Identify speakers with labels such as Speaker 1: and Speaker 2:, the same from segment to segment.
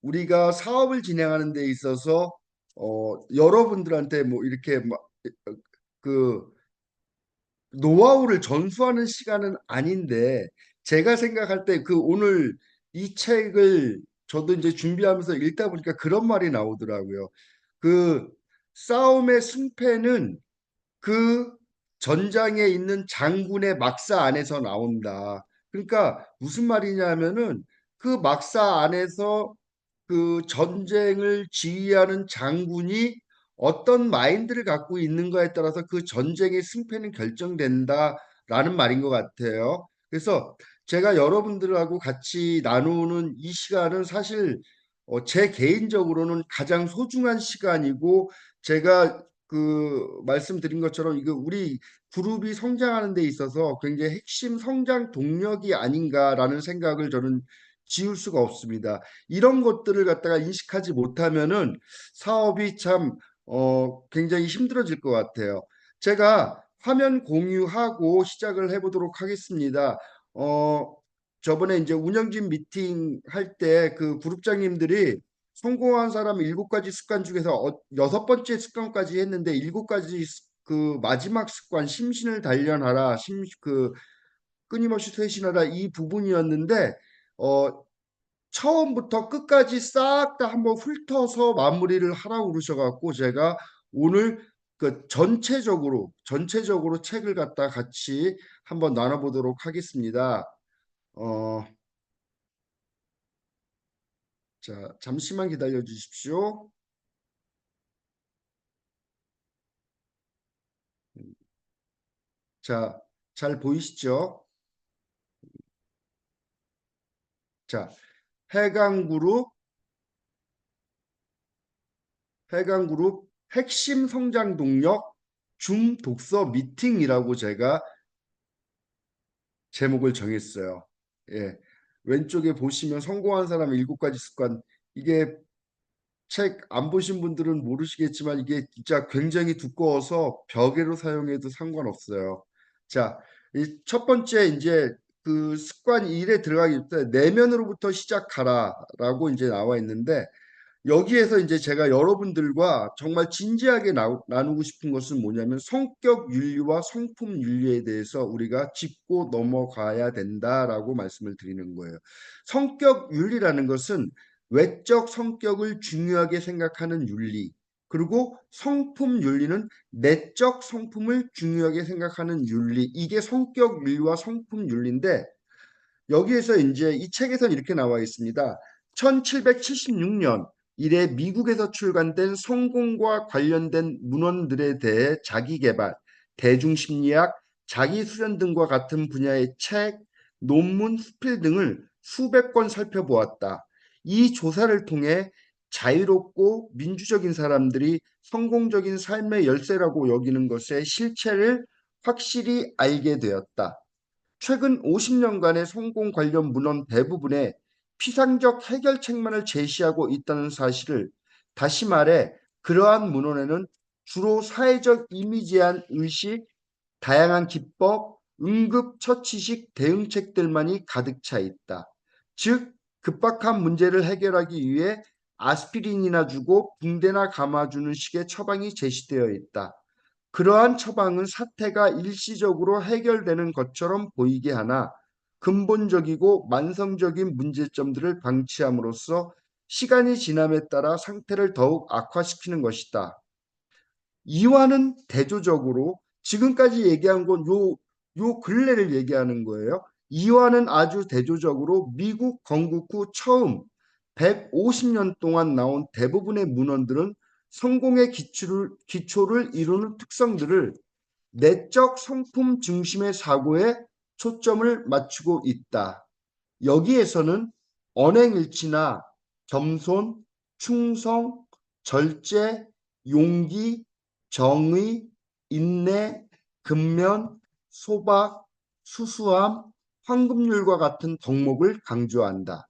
Speaker 1: 우리가 사업을 진행하는 데 있어서 여러분들한테 뭐 이렇게 막그 노하우를 전수하는 시간은 아닌데 제가 생각할 때 그 오늘 이 책을 저도 이제 준비하면서 읽다 보니까 그런 말이 나오더라고요. 그 싸움의 승패는 그 전장에 있는 장군의 막사 안에서 나온다. 그러니까 무슨 말이냐면은 그 막사 안에서 그 전쟁을 지휘하는 장군이 어떤 마인드를 갖고 있는가에 따라서 그 전쟁의 승패는 결정된다라는 말인 것 같아요. 그래서 제가 여러분들하고 같이 나누는 이 시간은 사실 제 개인적으로는 가장 소중한 시간이고 제가 그 말씀드린 것처럼 이거 우리 그룹이 성장하는 데 있어서 굉장히 핵심 성장 동력이 아닌가라는 생각을 저는 지울 수가 없습니다. 이런 것들을 갖다가 인식하지 못하면은 사업이 참 굉장히 힘들어질 것 같아요. 제가 화면 공유하고 시작을 해보도록 하겠습니다. 어, 저번에 이제 운영진 미팅 할 때 그 그룹장님들이 성공한 사람 7가지 습관 중에서 6번째 습관까지 했는데 7가지 그 마지막 습관 심신을 단련하라, 그 끊임없이 쇄신하라 이 부분이었는데 어, 처음부터 끝까지 싹 다 한번 훑어서 마무리를 하라고 그러셔갖고 제가 오늘 그 전체적으로 책을 갖다 같이 한번 나눠보도록 하겠습니다. 어, 자, 잠시만 기다려 주십시오. 자, 잘 보이시죠? 자, 해강그룹, 해강그룹 핵심 성장 동력 중독서 미팅이라고 제가 제목을 정했어요. 예. 왼쪽에 보시면 성공한 사람의 7가지 습관. 이게 책 안 보신 분들은 모르시겠지만 이게 진짜 굉장히 두꺼워서 벽에로 사용해도 상관없어요. 자, 이 첫 번째 이제 그 습관 1에 들어가기 전에 내면으로부터 시작하라라고 이제 나와 있는데 여기에서 이제 제가 여러분들과 정말 진지하게 나누고 싶은 것은 뭐냐면 성격 윤리와 성품 윤리에 대해서 우리가 짚고 넘어가야 된다라고 말씀을 드리는 거예요. 성격 윤리라는 것은 외적 성격을 중요하게 생각하는 윤리, 그리고 성품 윤리는 내적 성품을 중요하게 생각하는 윤리, 이게 성격 윤리와 성품 윤리인데 여기에서 이제 이 책에서는 이렇게 나와 있습니다. 1776년 이래 미국에서 출간된 성공과 관련된 문헌들에 대해 자기계발, 대중심리학, 자기수련 등과 같은 분야의 책, 논문, 수필 등을 수백 권 살펴보았다. 이 조사를 통해 자유롭고 민주적인 사람들이 성공적인 삶의 열쇠라고 여기는 것의 실체를 확실히 알게 되었다. 최근 50년간의 성공 관련 문헌 대부분에 피상적 해결책만을 제시하고 있다는 사실을 다시 말해 그러한 문헌에는 주로 사회적 이미지한 의식, 다양한 기법, 응급처치식 대응책들만이 가득 차 있다. 즉, 급박한 문제를 해결하기 위해 아스피린이나 주고 붕대나 감아주는 식의 처방이 제시되어 있다. 그러한 처방은 사태가 일시적으로 해결되는 것처럼 보이게 하나 근본적이고 만성적인 문제점들을 방치함으로써 시간이 지남에 따라 상태를 더욱 악화시키는 것이다. 이와는 대조적으로 지금까지 얘기한 건 요 근래를 얘기하는 거예요. 이와는 아주 대조적으로 미국 건국 후 처음 150년 동안 나온 대부분의 문헌들은 성공의 기초를 이루는 특성들을 내적 성품 중심의 사고에 초점을 맞추고 있다. 여기에서는 언행일치나 겸손, 충성, 절제, 용기, 정의, 인내, 근면, 소박, 수수함, 황금률과 같은 덕목을 강조한다.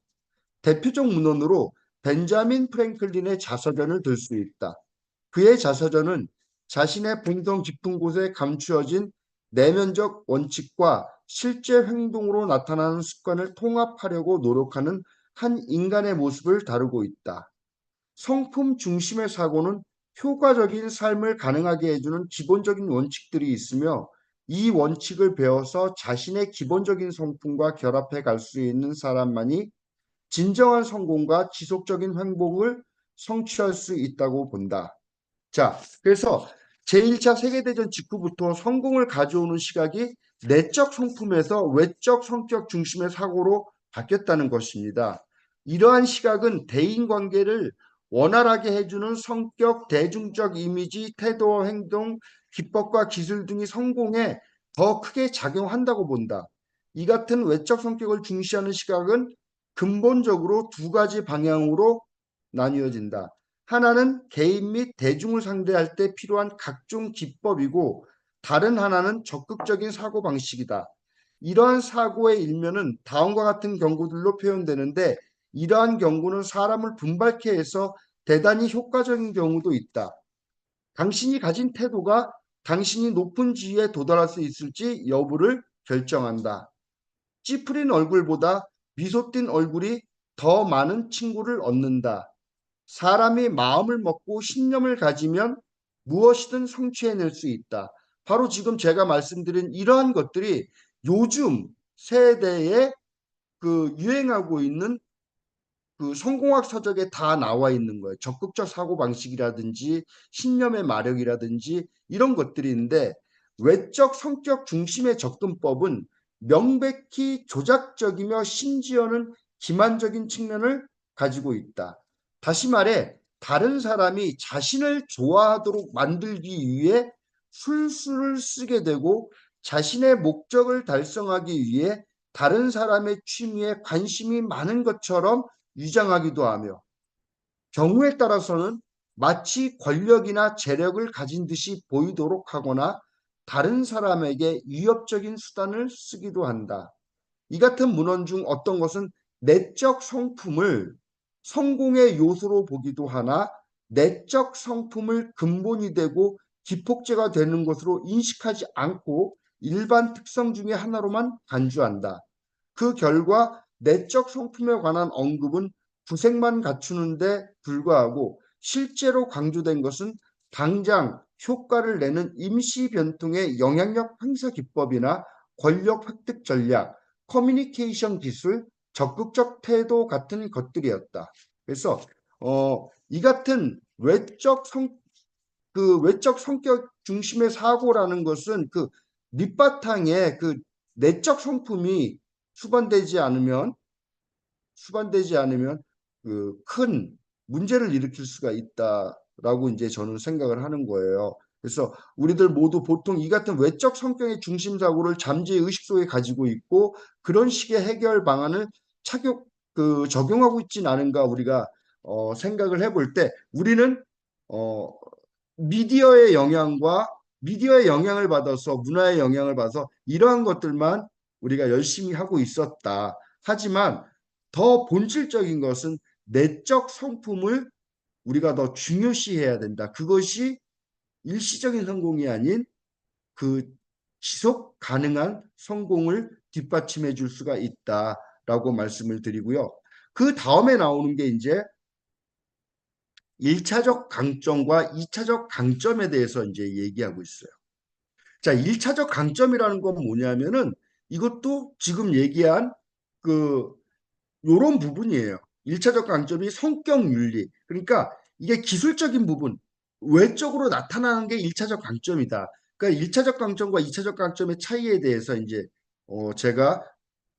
Speaker 1: 대표적 문헌으로 벤자민 프랭클린의 자서전을 들 수 있다. 그의 자서전은 자신의 본성 깊은 곳에 감추어진 내면적 원칙과 실제 행동으로 나타나는 습관을 통합하려고 노력하는 한 인간의 모습을 다루고 있다. 성품 중심의 사고는 효과적인 삶을 가능하게 해주는 기본적인 원칙들이 있으며 이 원칙을 배워서 자신의 기본적인 성품과 결합해 갈 수 있는 사람만이 진정한 성공과 지속적인 행복을 성취할 수 있다고 본다. 자, 그래서 제1차 세계대전 직후부터 성공을 가져오는 시각이 내적 성품에서 외적 성격 중심의 사고로 바뀌었다는 것입니다. 이러한 시각은 대인관계를 원활하게 해주는 성격, 대중적 이미지, 태도, 행동, 기법과 기술 등이 성공에 더 크게 작용한다고 본다. 이 같은 외적 성격을 중시하는 시각은 근본적으로 두 가지 방향으로 나뉘어진다. 하나는 개인 및 대중을 상대할 때 필요한 각종 기법이고 다른 하나는 적극적인 사고방식이다. 이러한 사고의 일면은 다음과 같은 경고들로 표현되는데 이러한 경고는 사람을 분발케 해서 대단히 효과적인 경우도 있다. 당신이 가진 태도가 당신이 높은 지위에 도달할 수 있을지 여부를 결정한다. 찌푸린 얼굴보다 미소 띈 얼굴이 더 많은 친구를 얻는다. 사람이 마음을 먹고 신념을 가지면 무엇이든 성취해낼 수 있다. 바로 지금 제가 말씀드린 이러한 것들이 요즘 세대에 유행하고 있는 그 성공학 서적에 다 나와 있는 거예요. 적극적 사고 방식이라든지 신념의 마력이라든지 이런 것들이 있는데 외적 성격 중심의 접근법은 명백히 조작적이며 심지어는 기만적인 측면을 가지고 있다. 다시 말해 다른 사람이 자신을 좋아하도록 만들기 위해 술수를 쓰게 되고 자신의 목적을 달성하기 위해 다른 사람의 취미에 관심이 많은 것처럼 위장하기도 하며 경우에 따라서는 마치 권력이나 재력을 가진 듯이 보이도록 하거나 다른 사람에게 위협적인 수단을 쓰기도 한다. 이 같은 문헌 중 어떤 것은 내적 성품을 성공의 요소로 보기도 하나 내적 성품을 근본이 되고 기폭제가 되는 것으로 인식하지 않고 일반 특성 중의 하나로만 간주한다. 그 결과 내적 성품에 관한 언급은 구색만 갖추는데 불과하고 실제로 강조된 것은 당장 효과를 내는 임시 변통의 영향력 행사 기법이나 권력 획득 전략, 커뮤니케이션 기술, 적극적 태도 같은 것들이었다. 그래서 이 같은 외적 성격 중심의 사고라는 것은 그 밑바탕에 그 내적 성품이 수반되지 않으면 그 큰 문제를 일으킬 수가 있다라고 이제 저는 생각을 하는 거예요. 그래서 우리들 모두 보통 이 같은 외적 성격의 중심 사고를 잠재 의식 속에 가지고 있고 그런 식의 해결 방안을 적용하고 있지는 않은가 우리가 생각을 해볼 때 우리는 어, 미디어의 영향과 미디어의 영향을 받아서 문화의 영향을 받아서 이러한 것들만 우리가 열심히 하고 있었다. 하지만 더 본질적인 것은 내적 성품을 우리가 더 중요시해야 된다. 그것이 일시적인 성공이 아닌 그 지속 가능한 성공을 뒷받침해 줄 수가 있다라고 말씀을 드리고요. 그 다음에 나오는 게 이제 1차적 강점과 2차적 강점에 대해서 이제 얘기하고 있어요. 자, 1차적 강점이라는 건 뭐냐면은 이것도 지금 얘기한 그 요런 부분이에요. 1차적 강점이 성격 윤리. 그러니까 이게 기술적인 부분, 외적으로 나타나는 게 1차적 강점이다. 그러니까 1차적 강점과 2차적 강점의 차이에 대해서 이제 제가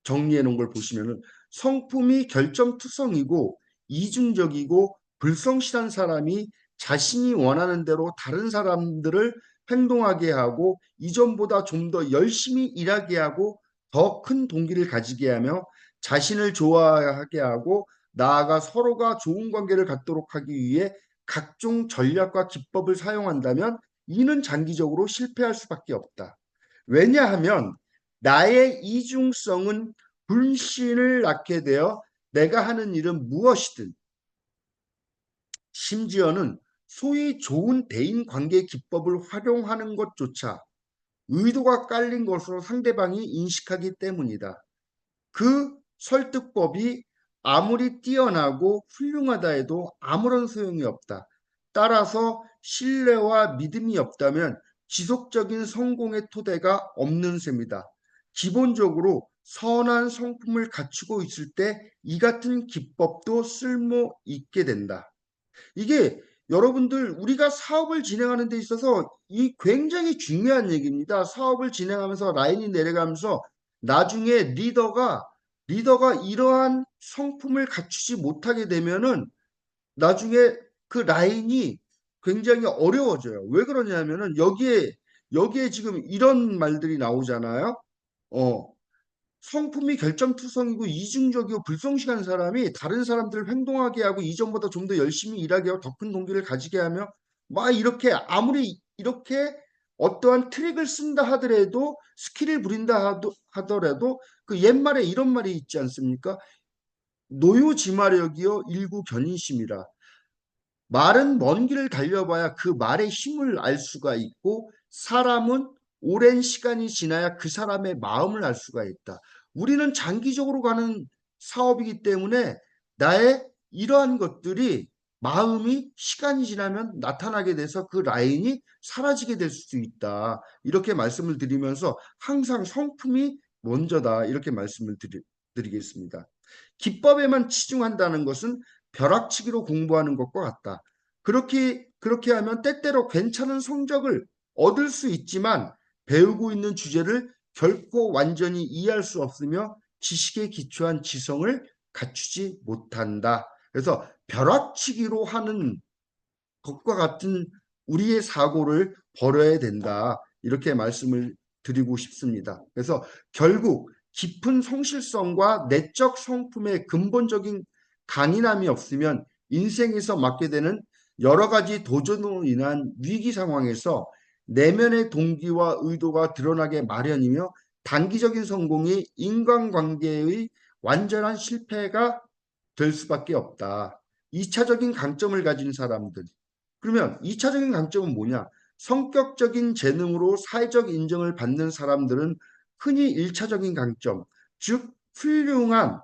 Speaker 1: 정리해 놓은 걸 보시면은 성품이 결점투성이고 이중적이고 불성실한 사람이 자신이 원하는 대로 다른 사람들을 행동하게 하고 이전보다 좀 더 열심히 일하게 하고 더 큰 동기를 가지게 하며 자신을 좋아하게 하고 나아가 서로가 좋은 관계를 갖도록 하기 위해 각종 전략과 기법을 사용한다면 이는 장기적으로 실패할 수밖에 없다. 왜냐하면 나의 이중성은 불신을 낳게 되어 내가 하는 일은 무엇이든 심지어는 소위 좋은 대인 관계 기법을 활용하는 것조차 의도가 깔린 것으로 상대방이 인식하기 때문이다. 그 설득법이 아무리 뛰어나고 훌륭하다 해도 아무런 소용이 없다. 따라서 신뢰와 믿음이 없다면 지속적인 성공의 토대가 없는 셈이다. 기본적으로 선한 성품을 갖추고 있을 때 이 같은 기법도 쓸모 있게 된다. 이게 여러분들 우리가 사업을 진행하는 데 있어서 이 굉장히 중요한 얘기입니다. 사업을 진행하면서 라인이 내려가면서 나중에 리더가 이러한 성품을 갖추지 못하게 되면은 나중에 그 라인이 굉장히 어려워져요. 왜 그러냐면은 여기에 지금 이런 말들이 나오잖아요. 어, 성품이 결점투성이고 이중적이고 불성실한 사람이 다른 사람들을 행동하게 하고 이전보다 좀 더 열심히 일하게 하고 더 큰 동기를 가지게 하며 막 이렇게 아무리 이렇게 어떠한 트릭을 쓴다 하더라도 스킬을 부린다 하더라도 그 옛말에 이런 말이 있지 않습니까? 노요지마력이요 일구견인심이라. 말은 먼 길을 달려봐야 그 말의 힘을 알 수가 있고 사람은 오랜 시간이 지나야 그 사람의 마음을 알 수가 있다. 우리는 장기적으로 가는 사업이기 때문에 나의 이러한 것들이 마음이 시간이 지나면 나타나게 돼서 그 라인이 사라지게 될 수도 있다. 이렇게 말씀을 드리면서 항상 성품이 먼저다. 이렇게 말씀을 드리겠습니다. 기법에만 치중한다는 것은 벼락치기로 공부하는 것과 같다. 그렇게 하면 때때로 괜찮은 성적을 얻을 수 있지만 배우고 있는 주제를 결코 완전히 이해할 수 없으며 지식에 기초한 지성을 갖추지 못한다. 그래서 벼락치기로 하는 것과 같은 우리의 사고를 버려야 된다. 이렇게 말씀을 드리고 싶습니다. 그래서 결국 깊은 성실성과 내적 성품의 근본적인 강인함이 없으면 인생에서 맞게 되는 여러 가지 도전으로 인한 위기 상황에서 내면의 동기와 의도가 드러나게 마련이며 단기적인 성공이 인간관계의 완전한 실패가 될 수밖에 없다. 2차적인 강점을 가진 사람들. 그러면 2차적인 강점은 뭐냐? 성격적인 재능으로 사회적 인정을 받는 사람들은 흔히 1차적인 강점, 즉 훌륭한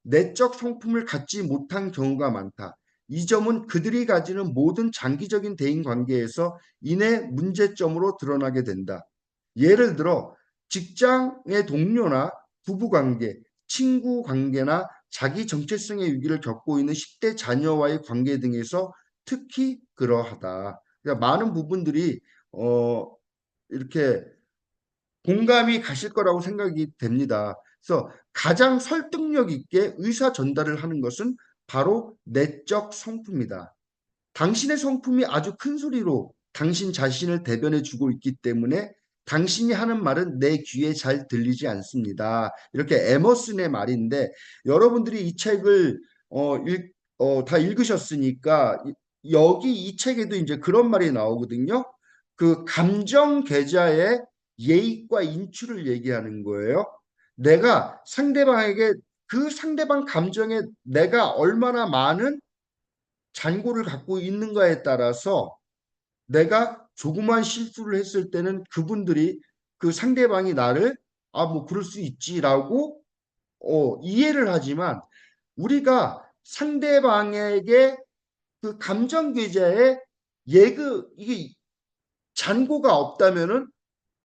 Speaker 1: 내적 성품을 갖지 못한 경우가 많다. 이 점은 그들이 가지는 모든 장기적인 대인 관계에서 이내 문제점으로 드러나게 된다. 예를 들어 직장의 동료나 부부 관계, 친구 관계나 자기 정체성의 위기를 겪고 있는 10대 자녀와의 관계 등에서 특히 그러하다. 그러니까 많은 부분들이 어, 이렇게 공감이 가실 거라고 생각이 됩니다. 그래서 가장 설득력 있게 의사 전달을 하는 것은 바로 내적 성품이다. 당신의 성품이 아주 큰 소리로 당신 자신을 대변해 주고 있기 때문에 당신이 하는 말은 내 귀에 잘 들리지 않습니다. 이렇게 에머슨의 말인데 여러분들이 이 책을 다 읽으셨으니까 여기 이 책에도 이제 그런 말이 나오거든요. 그 감정 계좌의 예익과 인출을 얘기하는 거예요. 내가 상대방에게 그 상대방 감정에 내가 얼마나 많은 잔고를 갖고 있는가에 따라서 내가 조그만 실수를 했을 때는 그분들이 그 상대방이 나를 뭐 그럴 수 있지라고 이해를 하지만 우리가 상대방에게 그 감정 계좌에 이게 잔고가 없다면은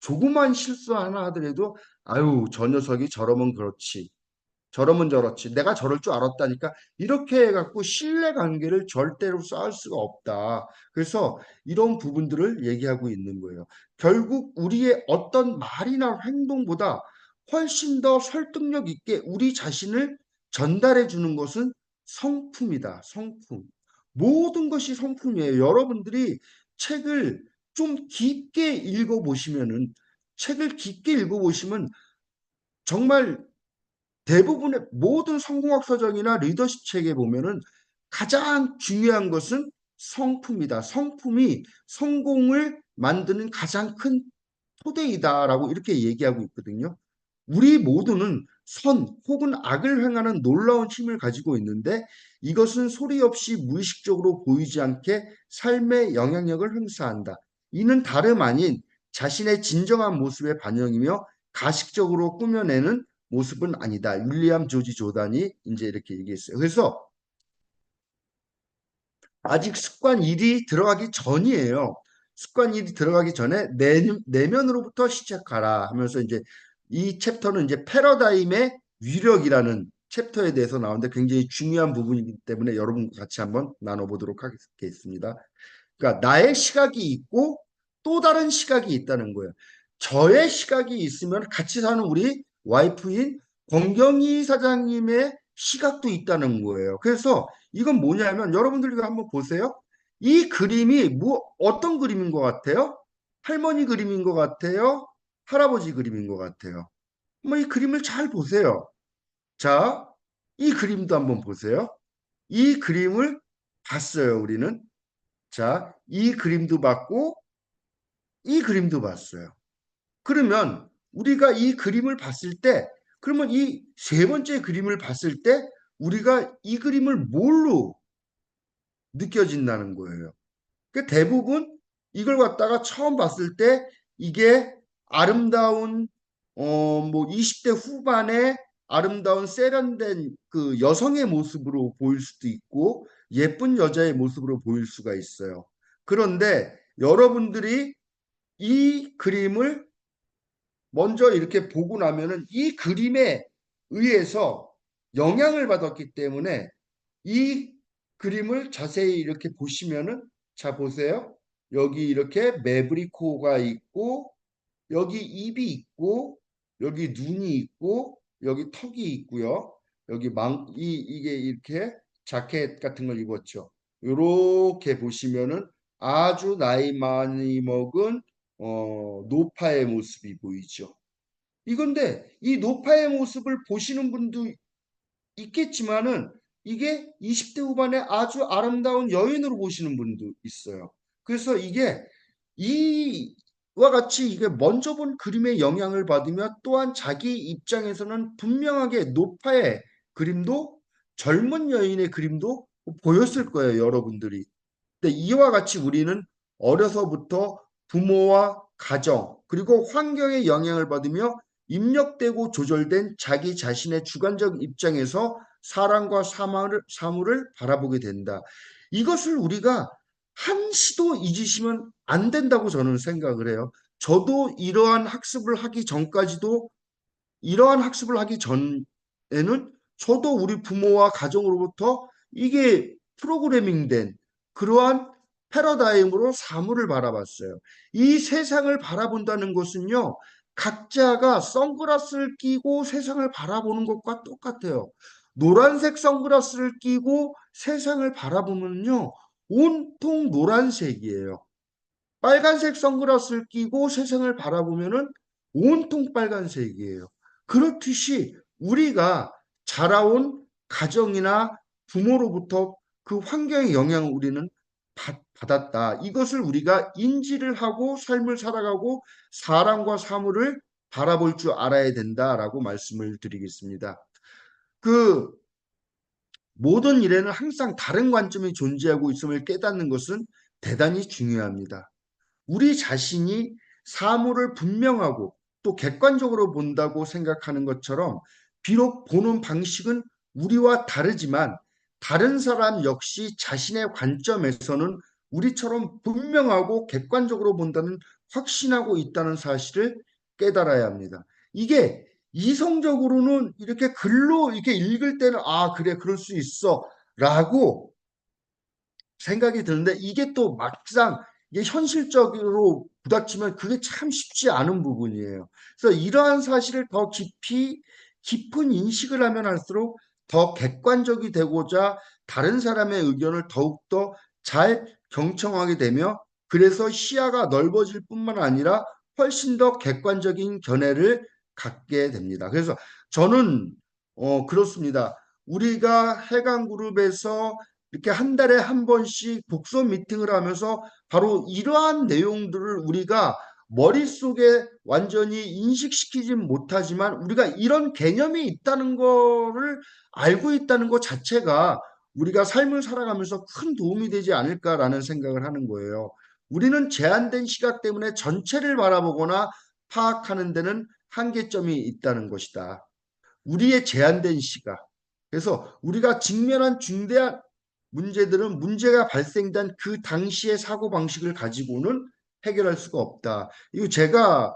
Speaker 1: 조그만 실수 하나 하더라도 아유 저 녀석이 저러면 그렇지 저러면 저렇지. 내가 저럴 줄 알았다니까. 이렇게 해갖고 신뢰관계를 절대로 쌓을 수가 없다. 그래서 이런 부분들을 얘기하고 있는 거예요. 결국 우리의 어떤 말이나 행동보다 훨씬 더 설득력 있게 우리 자신을 전달해 주는 것은 성품이다. 성품. 모든 것이 성품이에요. 여러분들이 책을 좀 깊게 읽어보시면은 책을 깊게 읽어보시면 정말 대부분의 모든 성공학 서적이나 리더십 책에 보면은 가장 중요한 것은 성품이다. 성품이 성공을 만드는 가장 큰 토대이다라고 이렇게 얘기하고 있거든요. 우리 모두는 선 혹은 악을 행하는 놀라운 힘을 가지고 있는데 이것은 소리 없이 무의식적으로 보이지 않게 삶의 영향력을 행사한다. 이는 다름 아닌 자신의 진정한 모습의 반영이며 가식적으로 꾸며내는 모습은 아니다. 윌리엄 조지 조단이 이제 이렇게 얘기했어요. 그래서 아직 습관 1이 들어가기 전이에요. 습관 1이 들어가기 전에 내면으로부터 시작하라 하면서 이제 이 챕터는 이제 패러다임의 위력이라는 챕터에 대해서 나오는데 굉장히 중요한 부분이기 때문에 여러분과 같이 한번 나눠보도록 하겠습니다. 그러니까 나의 시각이 있고 또 다른 시각이 있다는 거예요. 저의 시각이 있으면 같이 사는 우리 와이프인 권경희 사장님의 시각도 있다는 거예요. 그래서 이건 뭐냐면 여러분들도 한번 보세요. 이 그림이 어떤 그림인 것 같아요? 할머니 그림인 것 같아요? 할아버지 그림인 것 같아요. 한번 이 그림을 잘 보세요. 자, 이 그림도 한번 보세요. 이 그림을 봤어요, 우리는. 자, 이 그림도 봤고, 이 그림도 봤어요. 그러면 우리가 이 그림을 봤을 때, 그러면 이 세 번째 그림을 봤을 때, 우리가 이 그림을 뭘로 느껴진다는 거예요. 그 대부분 이걸 갖다가 처음 봤을 때 이게 아름다운 뭐 20대 후반의 아름다운 세련된 그 여성의 모습으로 보일 수도 있고 예쁜 여자의 모습으로 보일 수가 있어요. 그런데 여러분들이 이 그림을 먼저 이렇게 보고 나면은 이 그림에 의해서 영향을 받았기 때문에 이 그림을 자세히 이렇게 보시면은 자 보세요. 여기 이렇게 매브리코가 있고 여기 입이 있고 여기 눈이 있고 여기 턱이 있고요. 여기 이게 이렇게 자켓 같은 걸 입었죠. 이렇게 보시면은 아주 나이 많이 먹은 노파의 모습이 보이죠. 이건데 이 노파의 모습을 보시는 분도 있겠지만은 이게 20대 후반에 아주 아름다운 여인으로 보시는 분도 있어요. 그래서 이게 이와 같이 이게 먼저 본 그림의 영향을 받으며 또한 자기 입장에서는 분명하게 노파의 그림도 젊은 여인의 그림도 보였을 거예요, 여러분들이. 근데 이와 같이 우리는 어려서부터 부모와 가정 그리고 환경의 영향을 받으며 입력되고 조절된 자기 자신의 주관적 입장에서 사랑과 사물을 바라보게 된다. 이것을 우리가 한시도 잊으시면 안 된다고 저는 생각을 해요. 저도 이러한 학습을 하기 전에는 저도 우리 부모와 가정으로부터 이게 프로그래밍된 그러한 패러다임으로 사물을 바라봤어요. 이 세상을 바라본다는 것은요, 각자가 선글라스를 끼고 세상을 바라보는 것과 똑같아요. 노란색 선글라스를 끼고 세상을 바라보면요, 온통 노란색이에요. 빨간색 선글라스를 끼고 세상을 바라보면은 온통 빨간색이에요. 그렇듯이 우리가 자라온 가정이나 부모로부터 그 환경의 영향을 우리는 받았다. 이것을 우리가 인지를 하고 삶을 살아가고 사람과 사물을 바라볼 줄 알아야 된다라고 말씀을 드리겠습니다. 그 모든 일에는 항상 다른 관점이 존재하고 있음을 깨닫는 것은 대단히 중요합니다. 우리 자신이 사물을 분명하고 또 객관적으로 본다고 생각하는 것처럼 비록 보는 방식은 우리와 다르지만 다른 사람 역시 자신의 관점에서는 우리처럼 분명하고 객관적으로 본다는 확신하고 있다는 사실을 깨달아야 합니다. 이게 이성적으로는 이렇게 글로 이렇게 읽을 때는 아, 그래, 그럴 수 있어 라고 생각이 드는데 이게 또 막상 이게 현실적으로 부닥치면 그게 참 쉽지 않은 부분이에요. 그래서 이러한 사실을 더 깊은 인식을 하면 할수록 더 객관적이 되고자 다른 사람의 의견을 더욱더 잘 경청하게 되며 그래서 시야가 넓어질 뿐만 아니라 훨씬 더 객관적인 견해를 갖게 됩니다. 그래서 저는 그렇습니다. 우리가 해강그룹에서 이렇게 한 달에 한 번씩 독서 미팅을 하면서 바로 이러한 내용들을 우리가 머릿속에 완전히 인식시키진 못하지만 우리가 이런 개념이 있다는 거를 알고 있다는 것 자체가 우리가 삶을 살아가면서 큰 도움이 되지 않을까라는 생각을 하는 거예요. 우리는 제한된 시각 때문에 전체를 바라보거나 파악하는 데는 한계점이 있다는 것이다. 우리의 제한된 시각. 그래서 우리가 직면한 중대한 문제들은 문제가 발생된 그 당시의 사고방식을 가지고는 해결할 수가 없다. 이거 제가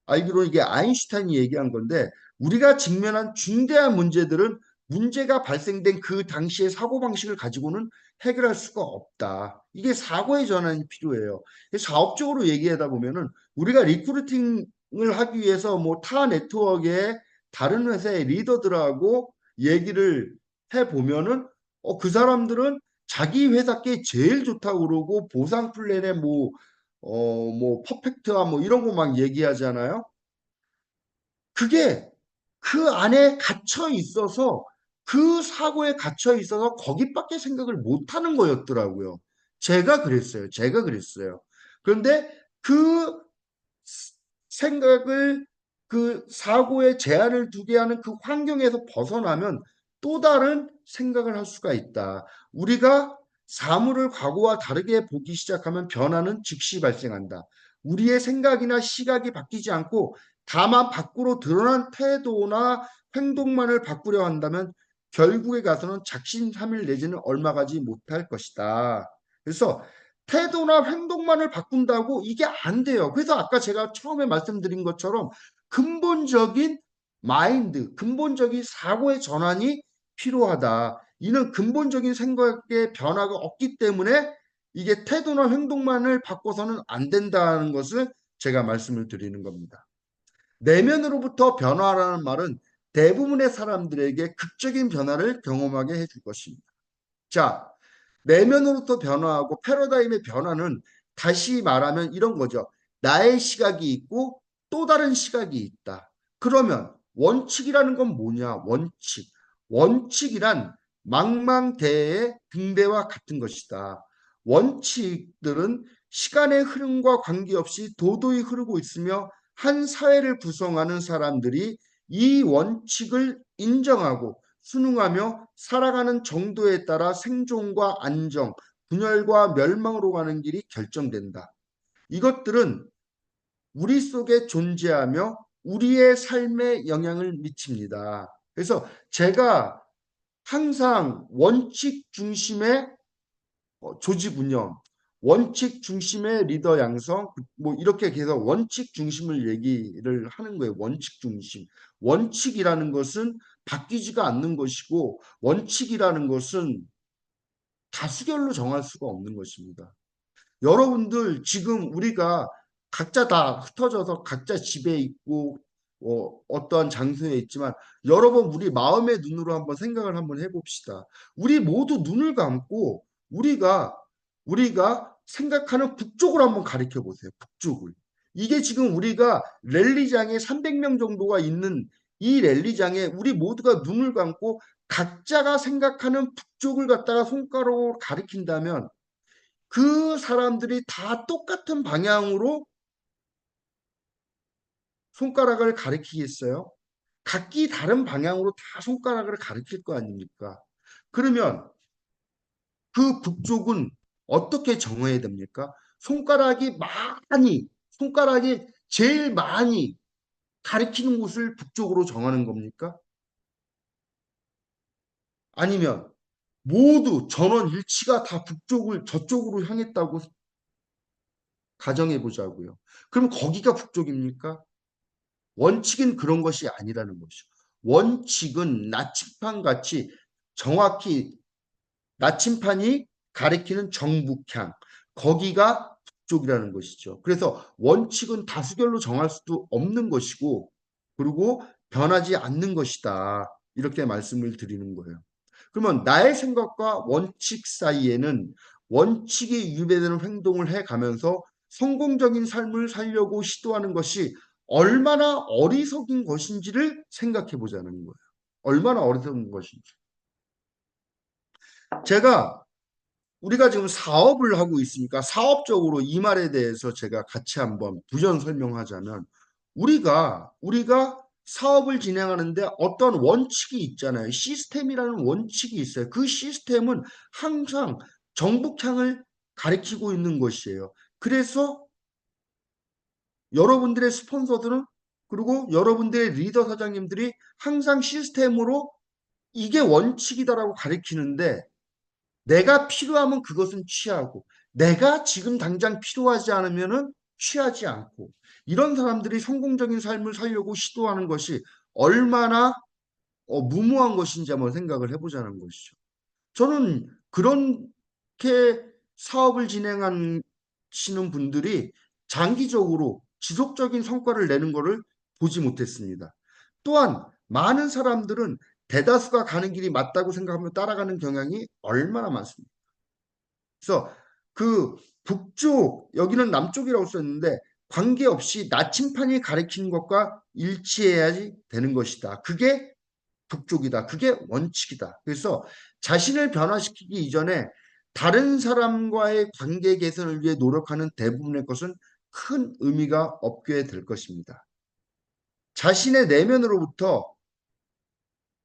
Speaker 1: 알기로 이게 아인슈타인이 얘기한 건데 우리가 직면한 중대한 문제들은 문제가 발생된 그 당시의 사고방식을 가지고는 해결할 수가 없다. 이게 사고의 전환이 필요해요. 사업적으로 얘기하다 보면은 우리가 리크루팅을 하기 위해서 뭐 타 네트워크의 다른 회사의 리더들하고 얘기를 해 보면은 그 사람들은 자기 회사께 제일 좋다고 그러고 보상 플랜에 뭐 퍼펙트와 뭐 이런 거 막 얘기하잖아요. 그게 그 안에 갇혀 있어서 그 사고에 갇혀 있어서 거기밖에 생각을 못 하는 거였더라고요. 제가 그랬어요. 제가 그랬어요. 그런데 그 생각을 그 사고에 제한을 두게 하는 그 환경에서 벗어나면 또 다른 생각을 할 수가 있다. 우리가 사물을 과거와 다르게 보기 시작하면 변화는 즉시 발생한다. 우리의 생각이나 시각이 바뀌지 않고 다만 밖으로 드러난 태도나 행동만을 바꾸려 한다면 결국에 가서는 작심삼일 내지는 얼마 가지 못할 것이다. 그래서 태도나 행동만을 바꾼다고 이게 안 돼요. 그래서 아까 제가 처음에 말씀드린 것처럼 근본적인 마인드, 근본적인 사고의 전환이 필요하다. 이는 근본적인 생각의 변화가 없기 때문에 이게 태도나 행동만을 바꿔서는 안 된다는 것을 제가 말씀을 드리는 겁니다. 내면으로부터 변화라는 말은 대부분의 사람들에게 극적인 변화를 경험하게 해줄 것입니다. 자, 내면으로부터 변화하고 패러다임의 변화는 다시 말하면 이런 거죠. 나의 시각이 있고 또 다른 시각이 있다. 그러면 원칙이라는 건 뭐냐? 원칙. 원칙이란 망망대해의 등대와 같은 것이다. 원칙들은 시간의 흐름과 관계없이 도도히 흐르고 있으며 한 사회를 구성하는 사람들이 이 원칙을 인정하고 순응하며 살아가는 정도에 따라 생존과 안정, 분열과 멸망으로 가는 길이 결정된다. 이것들은 우리 속에 존재하며 우리의 삶에 영향을 미칩니다. 그래서 제가 항상 원칙 중심의 조직 운영, 원칙 중심의 리더 양성, 뭐 이렇게 계속 원칙 중심을 얘기를 하는 거예요. 원칙 중심. 원칙이라는 것은 바뀌지가 않는 것이고, 원칙이라는 것은 다수결로 정할 수가 없는 것입니다. 여러분들 지금 우리가 각자 다 흩어져서 각자 집에 있고 어떠한 장소에 있지만 여러분 우리 마음의 눈으로 한번 생각을 한번 해봅시다. 우리 모두 눈을 감고 우리가 생각하는 북쪽을 한번 가리켜 보세요. 북쪽을. 이게 지금 우리가 랠리장에 300명 정도가 있는 이 랠리장에 우리 모두가 눈을 감고 각자가 생각하는 북쪽을 갖다가 손가락으로 가리킨다면 그 사람들이 다 똑같은 방향으로 손가락을 가리키겠어요? 각기 다른 방향으로 다 손가락을 가리킬 거 아닙니까? 그러면 그 북쪽은 어떻게 정해야 됩니까? 손가락이 제일 많이 가리키는 곳을 북쪽으로 정하는 겁니까? 아니면 모두 전원 일치가 다 북쪽을 저쪽으로 향했다고 가정해 보자고요. 그럼 거기가 북쪽입니까? 원칙은 그런 것이 아니라는 것이죠. 원칙은 나침반 같이 정확히 나침반이 가리키는 정북향, 거기가 북쪽이라는 것이죠. 그래서 원칙은 다수결로 정할 수도 없는 것이고, 그리고 변하지 않는 것이다. 이렇게 말씀을 드리는 거예요. 그러면 나의 생각과 원칙 사이에는 원칙이 위배되는 행동을 해가면서 성공적인 삶을 살려고 시도하는 것이 얼마나 어리석인 것인지를 생각해 보자는 거예요. 얼마나 어리석은 것인지. 제가 우리가 지금 사업을 하고 있으니까 사업적으로 이 말에 대해서 제가 같이 한번 부연 설명하자면 우리가 사업을 진행하는데 어떤 원칙이 있잖아요. 시스템이라는 원칙이 있어요. 그 시스템은 항상 정북향을 가리키고 있는 것이에요. 그래서 여러분들의 스폰서들은 그리고 여러분들의 리더 사장님들이 항상 시스템으로 이게 원칙이다라고 가리키는데 내가 필요하면 그것은 취하고 내가 지금 당장 필요하지 않으면은 취하지 않고 이런 사람들이 성공적인 삶을 살려고 시도하는 것이 얼마나 무모한 것인지 한번 생각을 해보자는 것이죠. 저는 그렇게 사업을 진행하시는 분들이 장기적으로 지속적인 성과를 내는 것을 보지 못했습니다. 또한 많은 사람들은 대다수가 가는 길이 맞다고 생각하며 따라가는 경향이 얼마나 많습니다. 그래서 그 북쪽, 여기는 남쪽이라고 썼는데 관계없이 나침판이 가리키는 것과 일치해야지 되는 것이다. 그게 북쪽이다. 그게 원칙이다. 그래서 자신을 변화시키기 이전에 다른 사람과의 관계 개선을 위해 노력하는 대부분의 것은 큰 의미가 없게 될 것입니다. 자신의 내면으로부터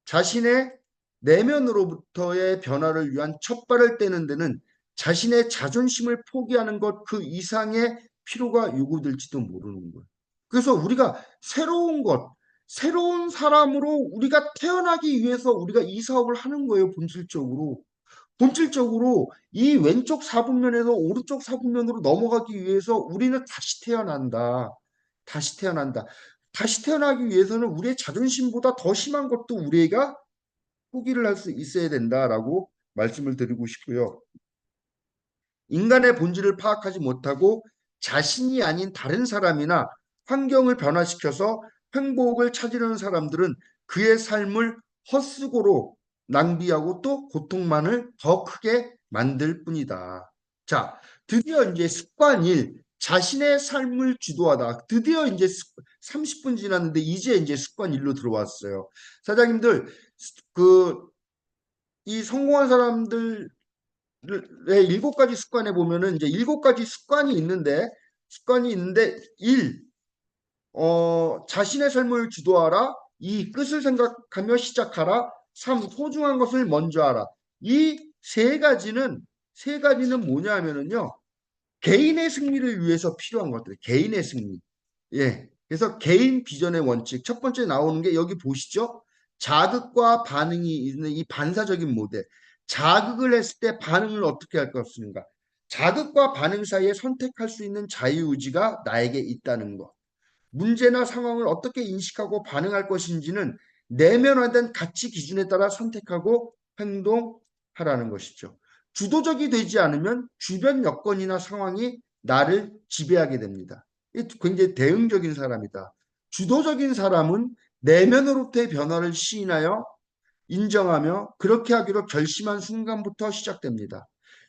Speaker 1: 자신의 내면으로부터의 변화를 위한 첫 발을 떼는 데는 자신의 자존심을 포기하는 것 그 이상의 필요가 요구될지도 모르는 거예요. 그래서 우리가 새로운 것, 새로운 사람으로 우리가 태어나기 위해서 우리가 이 사업을 하는 거예요, 본질적으로. 본질적으로 이 왼쪽 사분면에서 오른쪽 사분면으로 넘어가기 위해서 우리는 다시 태어난다. 다시 태어난다. 다시 태어나기 위해서는 우리의 자존심보다 더 심한 것도 우리가 포기를 할 수 있어야 된다라고 말씀을 드리고 싶고요. 인간의 본질을 파악하지 못하고 자신이 아닌 다른 사람이나 환경을 변화시켜서 행복을 찾으려는 사람들은 그의 삶을 헛수고로 낭비하고 또 고통만을 더 크게 만들 뿐이다. 자, 드디어 이제 습관 1, 자신의 삶을 주도하다. 드디어 이제 30분 지났는데 이제 이제 습관 1로 들어왔어요. 사장님들, 그, 이 성공한 사람들 의 7가지 습관에 보면은 이제 7가지 습관이 있는데 1. 자신의 삶을 주도하라. 2. 끝을 생각하며 시작하라. 3. 소중한 것을 먼저 하라. 이 세 가지는 뭐냐 하면은요. 개인의 승리를 위해서 필요한 것들. 개인의 승리. 예. 그래서 개인 비전의 원칙. 첫 번째 나오는 게 여기 보시죠. 자극과 반응이 있는 이 반사적인 모델. 자극을 했을 때 반응을 어떻게 할 것인가? 자극과 반응 사이에 선택할 수 있는 자유의지가 나에게 있다는 것. 문제나 상황을 어떻게 인식하고 반응할 것인지는 내면화된 가치 기준에 따라 선택하고 행동하라는 것이죠. 주도적이 되지 않으면 주변 여건이나 상황이 나를 지배하게 됩니다. 굉장히 대응적인 사람이다. 주도적인 사람은 내면으로부터의 변화를 시인하여 인정하며 그렇게 하기로 결심한 순간부터 시작됩니다.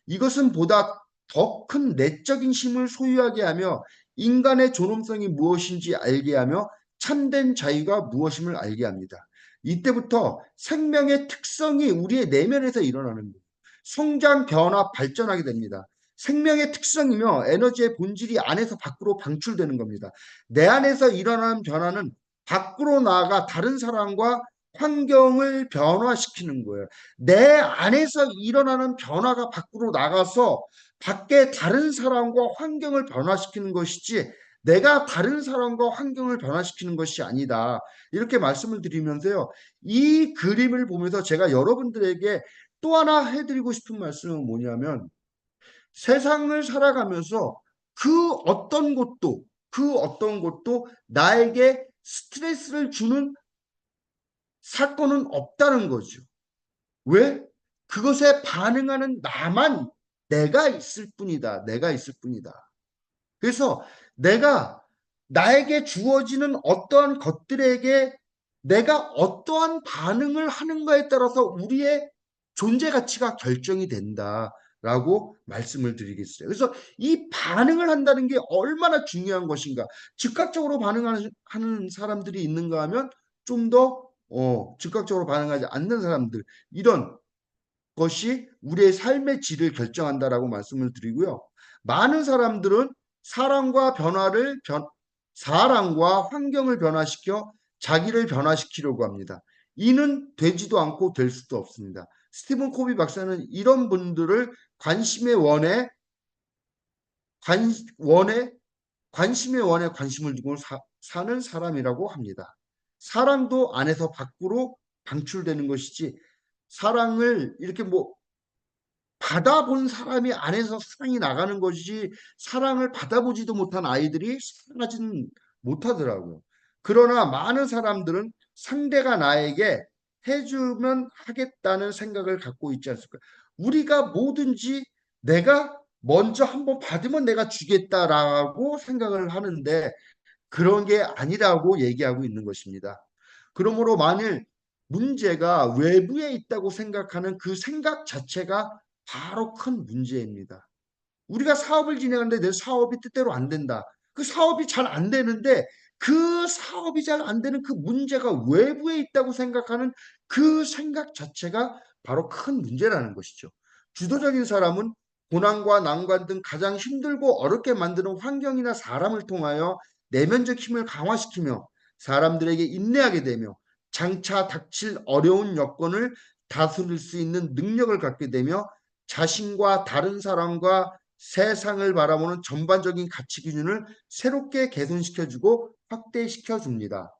Speaker 1: 이것은 보다 더 큰 내적인 힘을 소유하게 하며 인간의 존엄성이 무엇인지 알게 하며 참된 자유가 무엇임을 알게 합니다. 이때부터 생명의 특성이 우리의 내면에서 일어나는 거예요. 성장, 변화, 발전하게 됩니다. 생명의 특성이며 에너지의 본질이 안에서 밖으로 방출되는 겁니다. 내 안에서 일어나는 변화는 밖으로 나아가 다른 사람과 환경을 변화시키는 거예요. 내 안에서 일어나는 변화가 밖으로 나가서 밖에 다른 사람과 환경을 변화시키는 것이지 내가 다른 사람과 환경을 변화시키는 것이 아니다. 이렇게 말씀을 드리면서요. 이 그림을 보면서 제가 여러분들에게 또 하나 해드리고 싶은 말씀은 뭐냐면 세상을 살아가면서 그 어떤 것도 나에게 스트레스를 주는 사건은 없다는 거죠. 왜? 그것에 반응하는 나만 내가 있을 뿐이다. 내가 있을 뿐이다. 그래서 내가 나에게 주어지는 어떠한 것들에게 내가 어떠한 반응을 하는가에 따라서 우리의 존재 가치가 결정이 된다라고 말씀을 드리겠어요. 그래서 이 반응을 한다는 게 얼마나 중요한 것인가. 즉각적으로 반응하는 사람들이 있는가 하면 좀 더 즉각적으로 반응하지 않는 사람들 이런 것이 우리의 삶의 질을 결정한다라고 말씀을 드리고요. 많은 사람들은 사람과 사람과 환경을 변화시켜 자기를 변화시키려고 합니다. 이는 되지도 않고 될 수도 없습니다. 스티븐 코비 박사는 이런 분들을 관심의 원에 관심의 원에 관심을 두고 사는 사람이라고 합니다. 사랑도 안에서 밖으로 방출되는 것이지 사랑을 이렇게 뭐 받아본 사람이 안에서 사랑이 나가는 것이지 사랑을 받아보지도 못한 아이들이 사랑하지는 못하더라고요. 그러나 많은 사람들은 상대가 나에게 해주면 하겠다는 생각을 갖고 있지 않습니까? 우리가 뭐든지 내가 먼저 한번 받으면 내가 주겠다라고 생각을 하는데 그런 게 아니라고 얘기하고 있는 것입니다. 그러므로 만일 문제가 외부에 있다고 생각하는 그 생각 자체가 바로 큰 문제입니다. 우리가 사업을 진행하는데 내 사업이 뜻대로 안 된다. 그 사업이 잘 안 되는데 그 사업이 잘 안 되는 그 문제가 외부에 있다고 생각하는 그 생각 자체가 바로 큰 문제라는 것이죠. 주도적인 사람은 고난과 난관 등 가장 힘들고 어렵게 만드는 환경이나 사람을 통하여 내면적 힘을 강화시키며 사람들에게 인내하게 되며 장차 닥칠 어려운 여건을 다스릴 수 있는 능력을 갖게 되며 자신과 다른 사람과 세상을 바라보는 전반적인 가치 기준을 새롭게 개선시켜주고 확대시켜줍니다.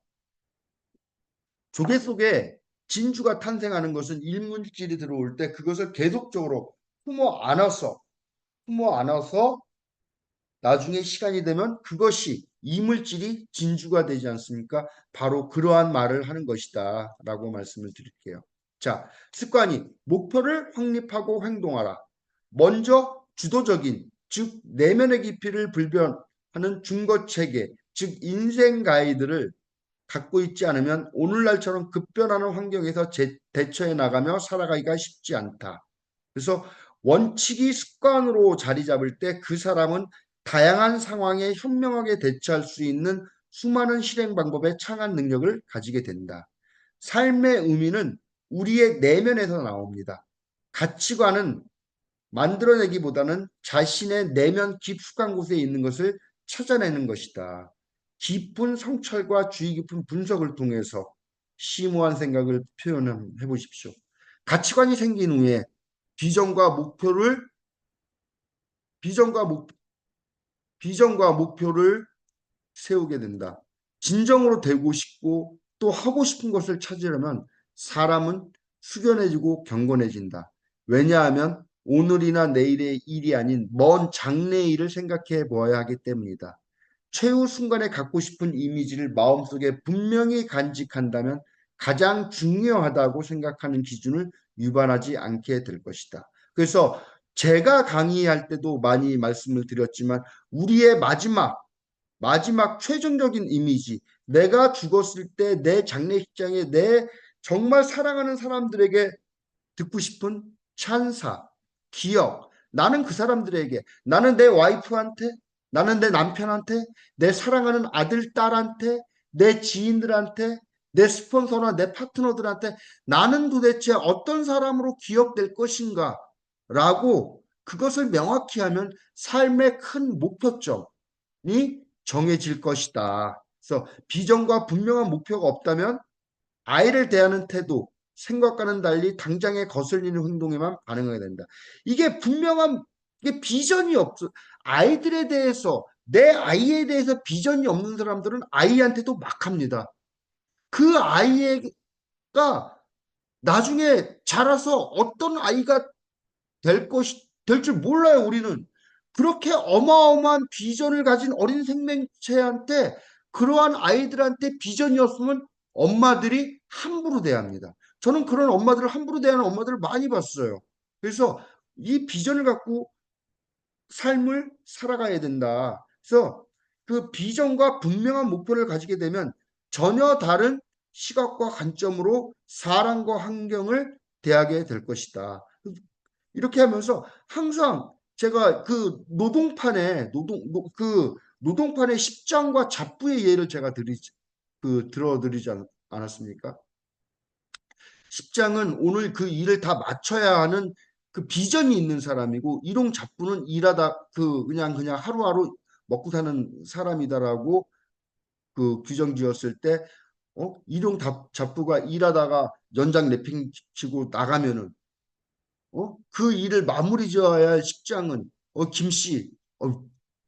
Speaker 1: 조개 속에 진주가 탄생하는 것은 일물질이 들어올 때 그것을 계속적으로 품어 안아서 나중에 시간이 되면 그것이 이물질이 진주가 되지 않습니까? 바로 그러한 말을 하는 것이다 라고 말씀을 드릴게요. 자, 습관이 목표를 확립하고 행동하라. 먼저 주도적인, 즉 내면의 깊이를 불변하는 중거 체계, 즉 인생 가이드를 갖고 있지 않으면 오늘날처럼 급변하는 환경에서 대처해 나가며 살아가기가 쉽지 않다. 그래서 원칙이 습관으로 자리 잡을 때 그 사람은 다양한 상황에 현명하게 대처할 수 있는 수많은 실행 방법의 창안 능력을 가지게 된다. 삶의 의미는 우리의 내면에서 나옵니다. 가치관은 만들어내기보다는 자신의 내면 깊숙한 곳에 있는 것을 찾아내는 것이다. 깊은 성찰과 주의 깊은 분석을 통해서 심오한 생각을 표현해 보십시오. 가치관이 생긴 후에 비전과 목표를 비전과 목 비전과 목표를 세우게 된다. 진정으로 되고 싶고 또 하고 싶은 것을 찾으려면 사람은 숙연해지고 경건해진다. 왜냐하면 오늘이나 내일의 일이 아닌 먼 장래의 일을 생각해 보아야 하기 때문이다. 최후 순간에 갖고 싶은 이미지를 마음속에 분명히 간직한다면 가장 중요하다고 생각하는 기준을 위반하지 않게 될 것이다. 그래서 제가 강의할 때도 많이 말씀을 드렸지만 우리의 마지막 최종적인 이미지, 내가 죽었을 때 내 장례식장에 내 정말 사랑하는 사람들에게 듣고 싶은 찬사, 기억. 나는 그 사람들에게, 나는 내 와이프한테, 나는 내 남편한테, 내 사랑하는 아들, 딸한테, 내 지인들한테, 내 스폰서나 내 파트너들한테 나는 도대체 어떤 사람으로 기억될 것인가? 라고 그것을 명확히 하면 삶의 큰 목표점이 정해질 것이다. 그래서 비전과 분명한 목표가 없다면 아이를 대하는 태도, 생각과는 달리 당장에 거슬리는 행동에만 반응하게 된다. 이게 분명한 이게 비전이 없어. 아이들에 대해서 내 아이에 대해서 비전이 없는 사람들은 아이한테도 막 합니다. 그 아이가 나중에 자라서 어떤 아이가 될 줄 몰라요, 우리는. 그렇게 어마어마한 비전을 가진 어린 생명체한테 그러한 아이들한테 비전이 없으면 엄마들이 함부로 대합니다. 저는 그런 엄마들을 함부로 대하는 엄마들을 많이 봤어요. 그래서 이 비전을 갖고 삶을 살아가야 된다. 그래서 그 비전과 분명한 목표를 가지게 되면 전혀 다른 시각과 관점으로 사람과 환경을 대하게 될 것이다. 이렇게 하면서 항상 제가 그 노동판의 십장과 잡부의 예를 제가 들어드리지 않았습니까? 십장은 오늘 그 일을 다 마쳐야 하는 그 비전이 있는 사람이고 일용 잡부는 일하다 그냥 하루하루 먹고 사는 사람이다라고 그 규정 지었을 때 일용 잡부가 일하다가 연장 랩핑 치고 나가면은 그 일을 마무리 지어야 할 식장은 김씨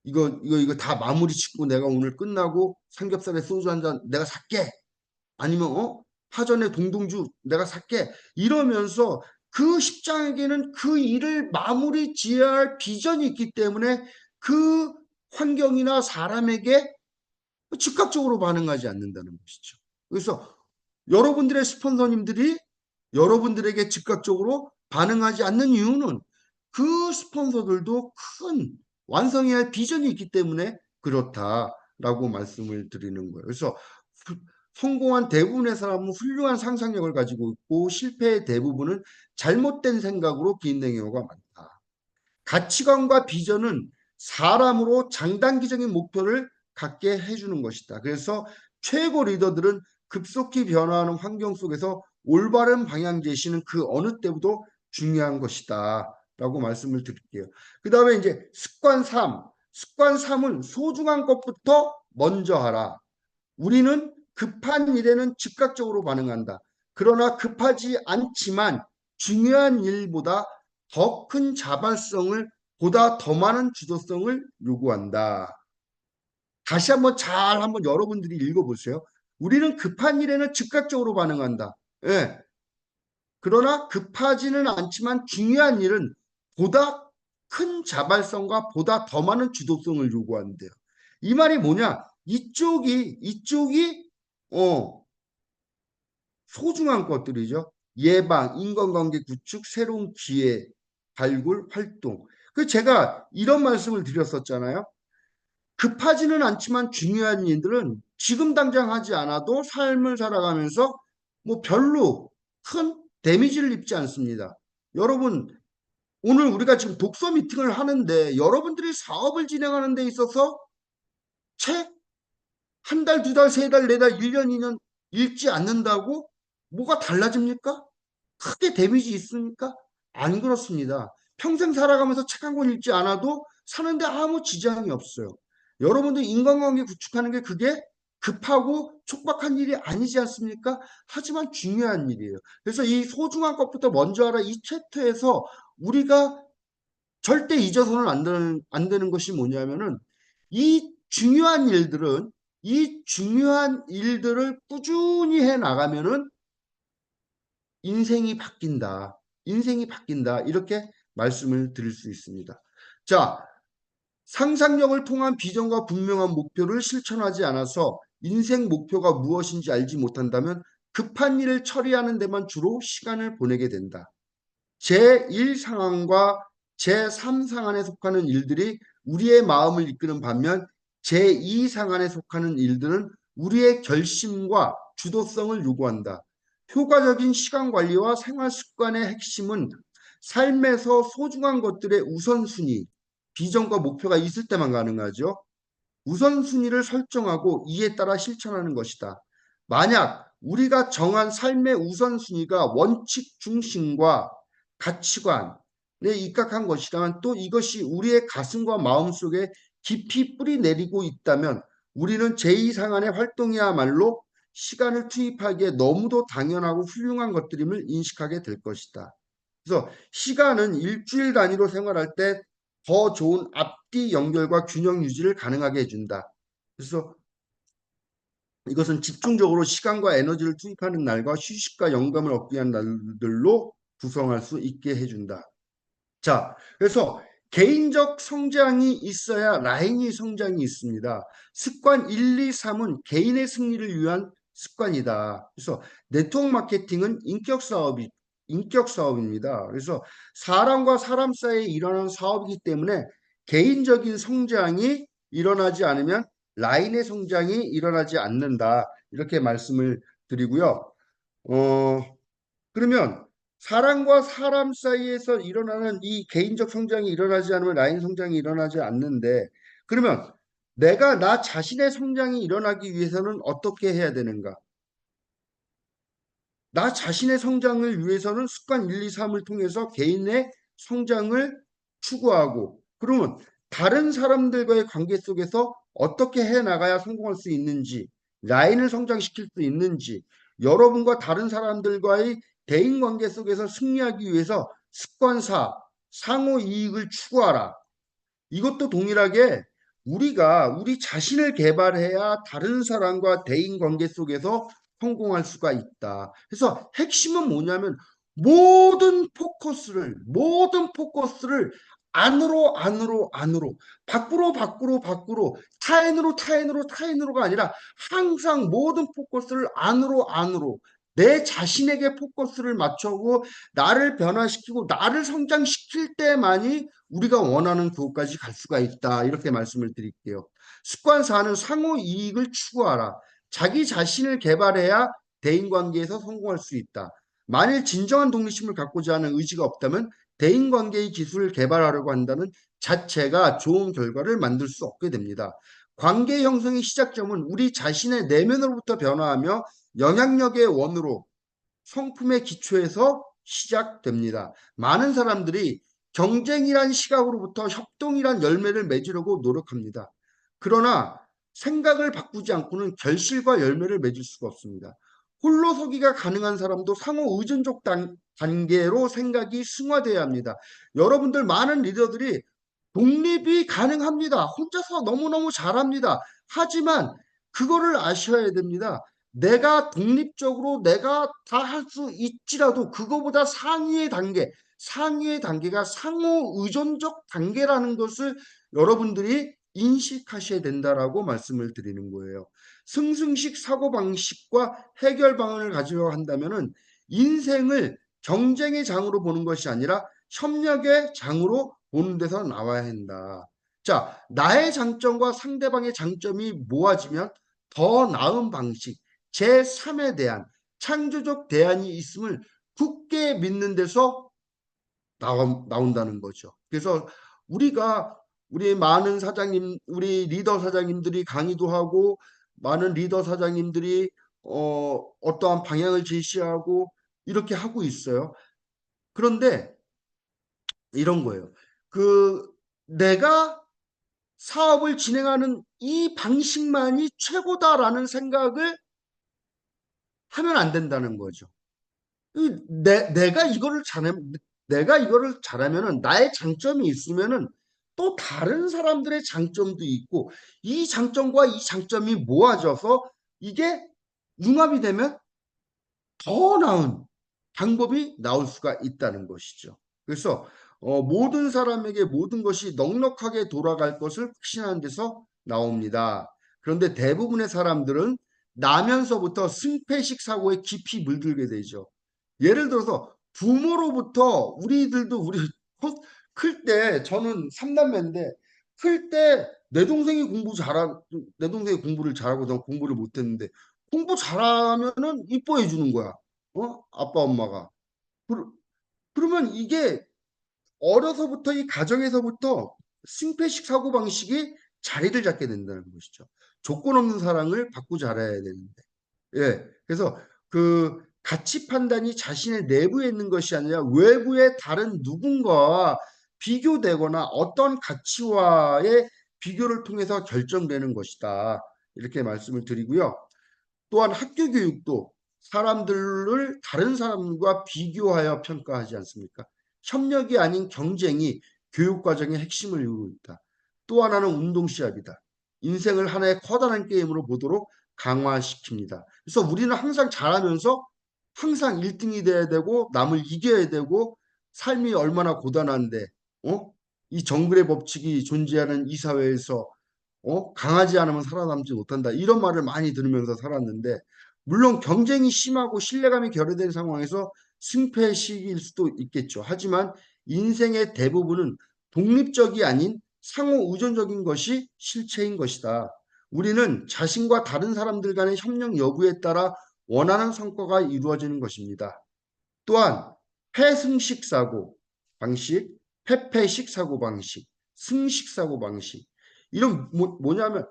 Speaker 1: 이거 다 마무리 짓고 내가 오늘 끝나고 삼겹살에 소주 한 잔 내가 살게. 아니면 파전에 동동주 내가 살게. 이러면서 그 십장에게는 그 일을 마무리 지어야 할 비전이 있기 때문에 그 환경이나 사람에게 즉각적으로 반응하지 않는다는 것이죠. 그래서 여러분들의 스폰서님들이 여러분들에게 즉각적으로 반응하지 않는 이유는 그 스폰서들도 큰 완성해야 할 비전이 있기 때문에 그렇다라고 말씀을 드리는 거예요. 그래서 성공한 대부분의 사람은 훌륭한 상상력을 가지고 있고 실패의 대부분은 잘못된 생각으로 기인된 경우가 많다. 가치관과 비전은 사람으로 장단기적인 목표를 갖게 해주는 것이다. 그래서 최고 리더들은 급속히 변화하는 환경 속에서 올바른 방향 제시는 그 어느 때보다 중요한 것이다. 라고 말씀을 드릴게요. 그 다음에 이제 습관 3. 습관 3은 소중한 것부터 먼저 하라. 우리는 급한 일에는 즉각적으로 반응한다. 그러나 급하지 않지만 중요한 일보다 더 큰 자발성을 보다 더 많은 주도성을 요구한다. 다시 한번 한번 여러분들이 읽어보세요. 우리는 급한 일에는 즉각적으로 반응한다. 예. 그러나 급하지는 않지만 중요한 일은 보다 큰 자발성과 보다 더 많은 주도성을 요구한대요. 이 말이 뭐냐? 이쪽이 어, 소중한 것들이죠. 예방, 인간관계 구축, 새로운 기회, 발굴, 활동. 그 제가 이런 말씀을 드렸었잖아요. 급하지는 않지만 중요한 일들은 지금 당장 하지 않아도 삶을 살아가면서 뭐 별로 큰 데미지를 입지 않습니다. 여러분, 오늘 우리가 지금 독서 미팅을 하는데 여러분들이 사업을 진행하는 데 있어서 책 한 달, 두 달, 세 달, 네 달, 1년, 2년 읽지 않는다고 뭐가 달라집니까? 크게 데미지 있습니까? 안 그렇습니다. 평생 살아가면서 책 한 권 읽지 않아도 사는데 아무 지장이 없어요. 여러분들 인간관계 구축하는 게 그게 급하고 촉박한 일이 아니지 않습니까? 하지만 중요한 일이에요. 그래서 이 소중한 것부터 먼저 하라 이 챕터에서 우리가 절대 잊어서는 안 되는 것이 뭐냐면은 이 중요한 일들을 꾸준히 해 나가면은 인생이 바뀐다. 인생이 바뀐다. 이렇게 말씀을 드릴 수 있습니다. 자, 상상력을 통한 비전과 분명한 목표를 실천하지 않아서 인생 목표가 무엇인지 알지 못한다면 급한 일을 처리하는 데만 주로 시간을 보내게 된다. 제1 상황과 제3 상황에 속하는 일들이 우리의 마음을 이끄는 반면 제2 상황에 속하는 일들은 우리의 결심과 주도성을 요구한다. 효과적인 시간 관리와 생활 습관의 핵심은 삶에서 소중한 것들의 우선순위, 비전과 목표가 있을 때만 가능하죠. 우선순위를 설정하고 이에 따라 실천하는 것이다. 만약 우리가 정한 삶의 우선순위가 원칙 중심과 가치관에 입각한 것이라면 또 이것이 우리의 가슴과 마음속에 깊이 뿌리 내리고 있다면 우리는 제2상한의 활동이야말로 시간을 투입하기에 너무도 당연하고 훌륭한 것들임을 인식하게 될 것이다. 그래서 시간은 일주일 단위로 생활할 때 더 좋은 앞뒤 연결과 균형 유지를 가능하게 해준다. 그래서 이것은 집중적으로 시간과 에너지를 투입하는 날과 휴식과 영감을 얻기 위한 날들로 구성할 수 있게 해준다. 자, 그래서 개인적 성장이 있어야 라인이 성장이 있습니다. 습관 1, 2, 3은 개인의 승리를 위한 습관이다. 그래서 네트워크 마케팅은 인격 사업입니다. 그래서 사람과 사람 사이에 일어나는 사업이기 때문에 개인적인 성장이 일어나지 않으면 라인의 성장이 일어나지 않는다. 이렇게 말씀을 드리고요. 그러면 사람과 사람 사이에서 일어나는 이 개인적 성장이 일어나지 않으면 라인 성장이 일어나지 않는데 그러면 내가 나 자신의 성장이 일어나기 위해서는 어떻게 해야 되는가? 나 자신의 성장을 위해서는 습관 1, 2, 3을 통해서 개인의 성장을 추구하고 그러면 다른 사람들과의 관계 속에서 어떻게 해 나가야 성공할 수 있는지 라인을 성장시킬 수 있는지 여러분과 다른 사람들과의 대인 관계 속에서 승리하기 위해서 습관사 상호 이익을 추구하라. 이것도 동일하게 우리가 우리 자신을 개발해야 다른 사람과 대인 관계 속에서 성공할 수가 있다. 그래서 핵심은 뭐냐면 모든 포커스를 안으로 밖으로 타인으로가 아니라 항상 모든 포커스를 안으로 내 자신에게 포커스를 맞추고 나를 변화시키고 나를 성장시킬 때만이 우리가 원하는 그곳까지 갈 수가 있다. 이렇게 말씀을 드릴게요. 습관 4는 상호 이익을 추구하라. 자기 자신을 개발해야 대인관계에서 성공할 수 있다. 만일 진정한 독립심을 갖고자 하는 의지가 없다면 대인관계의 기술을 개발하려고 한다는 자체가 좋은 결과를 만들 수 없게 됩니다. 관계 형성의 시작점은 우리 자신의 내면으로부터 변화하며 영향력의 원으로 성품의 기초에서 시작됩니다. 많은 사람들이 경쟁이란 시각으로부터 협동이란 열매를 맺으려고 노력합니다. 그러나 생각을 바꾸지 않고는 결실과 열매를 맺을 수가 없습니다. 홀로서기가 가능한 사람도 상호 의존적 단계로 생각이 승화되어야 합니다. 여러분들 많은 리더들이 독립이 가능합니다. 혼자서 너무너무 잘합니다. 하지만 그거를 아셔야 됩니다. 내가 독립적으로 내가 다 할 수 있지라도 그거보다 상위의 단계가 상호 의존적 단계라는 것을 여러분들이 인식하셔야 된다라고 말씀을 드리는 거예요. 승승식 사고방식과 해결 방안을 가지려 한다면은 인생을 경쟁의 장으로 보는 것이 아니라 협력의 장으로 보는 데서 나와야 한다. 자, 나의 장점과 상대방의 장점이 모아지면 더 나은 방식, 제3에 대한 창조적 대안이 있음을 굳게 믿는 데서 나온다는 거죠. 그래서 우리가 우리 많은 사장님, 우리 리더 사장님들이 강의도 하고 많은 리더 사장님들이 어떠한 방향을 제시하고 이렇게 하고 있어요. 그런데 이런 거예요. 그 내가 사업을 진행하는 이 방식만이 최고다라는 생각을 하면 안 된다는 거죠. 내가 내가 이거를 잘하면은 나의 장점이 있으면은 또 다른 사람들의 장점도 있고 이 장점과 이 장점이 모아져서 이게 융합이 되면 더 나은 방법이 나올 수가 있다는 것이죠. 그래서 모든 사람에게 모든 것이 넉넉하게 돌아갈 것을 확신하는 데서 나옵니다. 그런데 대부분의 사람들은 나면서부터 승패식 사고에 깊이 물들게 되죠. 예를 들어서 부모로부터 우리 클 때 저는 삼남매인데 클 때 내 동생이 공부를 잘하고 난 공부를 못했는데 공부 잘하면은 이뻐해 주는 거야. 아빠 엄마가. 그러, 그러면 이게 어려서부터 이 가정에서부터 승패식 사고방식이 자리를 잡게 된다는 것이죠. 조건 없는 사랑을 받고 자라야 되는데. 예. 그래서 그 가치 판단이 자신의 내부에 있는 것이 아니라 외부의 다른 누군가와 비교되거나 어떤 가치와의 비교를 통해서 결정되는 것이다. 이렇게 말씀을 드리고요. 또한 학교 교육도 사람들을 다른 사람과 비교하여 평가하지 않습니까? 협력이 아닌 경쟁이 교육 과정의 핵심을 이루고 있다. 또 하나는 운동 시합이다. 인생을 하나의 커다란 게임으로 보도록 강화시킵니다. 그래서 우리는 항상 잘하면서 항상 1등이 돼야 되고 남을 이겨야 되고 삶이 얼마나 고단한데 이 정글의 법칙이 존재하는 이 사회에서 강하지 않으면 살아남지 못한다. 이런 말을 많이 들으면서 살았는데, 물론 경쟁이 심하고 신뢰감이 결여된 상황에서 승패식일 수도 있겠죠. 하지만 인생의 대부분은 독립적이 아닌 상호 의존적인 것이 실체인 것이다. 우리는 자신과 다른 사람들 간의 협력 여부에 따라 원하는 성과가 이루어지는 것입니다. 또한 패승식 사고 방식, 패패식 사고 방식, 승식 사고 방식 이런 뭐냐면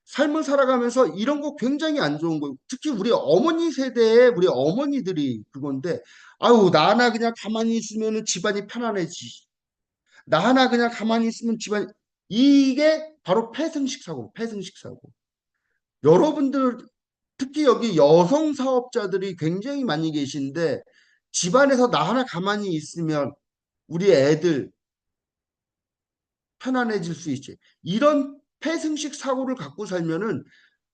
Speaker 1: 삶을 살아가면서 이런 거 굉장히 안 좋은 거예요. 특히 우리 어머니 세대의 우리 어머니들이 그건데 아유 나 하나 그냥 가만히 있으면 집안이 편안해지. 나 하나 그냥 가만히 있으면 집안 이게 바로 패승식 사고. 여러분들 특히 여기 여성 사업자들이 굉장히 많이 계신데 집안에서 나 하나 가만히 있으면 우리 애들 편안해질 수 있지. 이런 패승식 사고를 갖고 살면은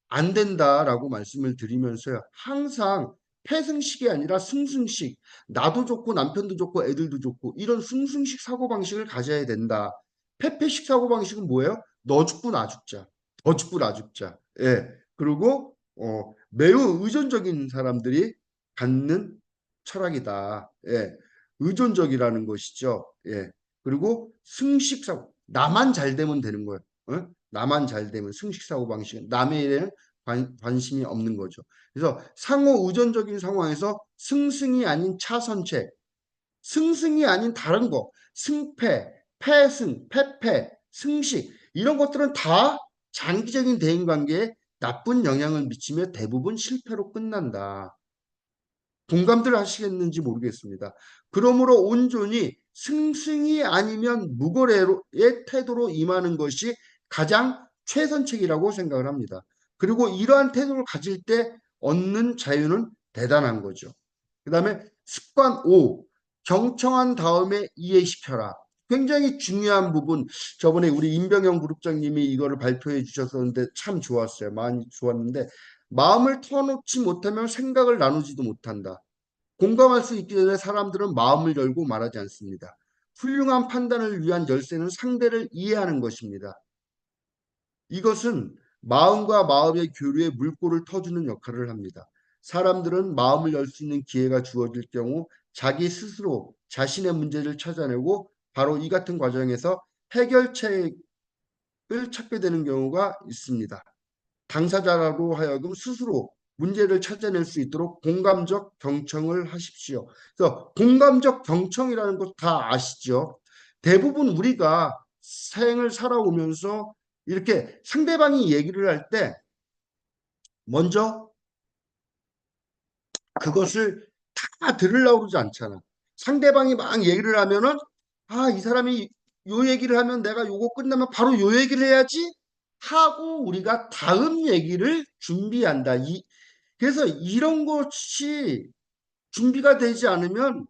Speaker 1: 안 된다라고 말씀을 드리면서요. 항상 패승식이 아니라 승승식. 나도 좋고 남편도 좋고 애들도 좋고 이런 승승식 사고방식을 가져야 된다. 패패식 사고방식은 뭐예요? 너 죽고 나 죽자. 더 죽고 나 죽자. 예. 그리고 매우 의존적인 사람들이 갖는 철학이다. 예. 의존적이라는 것이죠. 예. 그리고 승식 사고. 나만 잘 되면 되는 거예요. 나만 잘 되면 승식 사고 방식은 남의 일에는 관심이 없는 거죠. 그래서 상호 의존적인 상황에서 승승이 아닌 차선책, 승승이 아닌 다른 거, 승패, 패승, 패패, 승식 이런 것들은 다 장기적인 대인관계에 나쁜 영향을 미치며 대부분 실패로 끝난다. 공감들 하시겠는지 모르겠습니다. 그러므로 온전히 승승이 아니면 무고래의 태도로 임하는 것이 가장 최선책이라고 생각을 합니다. 그리고 이러한 태도를 가질 때 얻는 자유는 대단한 거죠. 그 다음에 습관 5. 경청한 다음에 이해시켜라. 굉장히 중요한 부분. 저번에 우리 임병영 그룹장님이 이거를 발표해 주셨었는데 참 좋았어요. 많이 좋았는데 마음을 터놓지 못하면 생각을 나누지도 못한다. 공감할 수 있기 전에 사람들은 마음을 열고 말하지 않습니다. 훌륭한 판단을 위한 열쇠는 상대를 이해하는 것입니다. 이것은 마음과 마음의 교류의 물꼬를 터주는 역할을 합니다. 사람들은 마음을 열 수 있는 기회가 주어질 경우 자기 스스로 자신의 문제를 찾아내고 바로 이 같은 과정에서 해결책을 찾게 되는 경우가 있습니다. 당사자로 하여금 스스로 문제를 찾아낼 수 있도록 공감적 경청을 하십시오. 그래서 공감적 경청이라는 것 다 아시죠? 대부분 우리가 생을 살아오면서 이렇게 상대방이 얘기를 할 때 먼저 그것을 다 들으려고 그러지 않잖아. 상대방이 막 얘기를 하면은 이 사람이 요 얘기를 하면 내가 요거 끝나면 바로 요 얘기를 해야지 하고 우리가 다음 얘기를 준비한다. 그래서 이런 것이 준비가 되지 않으면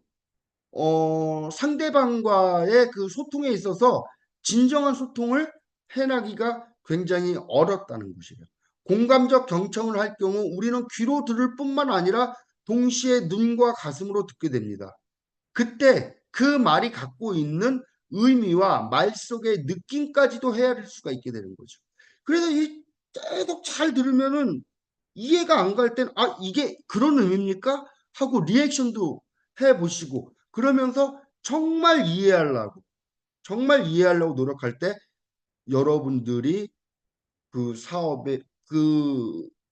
Speaker 1: 상대방과의 그 소통에 있어서 진정한 소통을 해나기가 굉장히 어렵다는 것이에요. 공감적 경청을 할 경우 우리는 귀로 들을 뿐만 아니라 동시에 눈과 가슴으로 듣게 됩니다. 그때 그 말이 갖고 있는 의미와 말 속의 느낌까지도 헤아릴 수가 있게 되는 거죠. 그래서 이 계속 잘 들으면은 이해가 안 갈 땐 이게 그런 의미입니까? 하고 리액션도 해보시고 그러면서 정말 이해하려고 노력할 때 여러분들이 그 사업에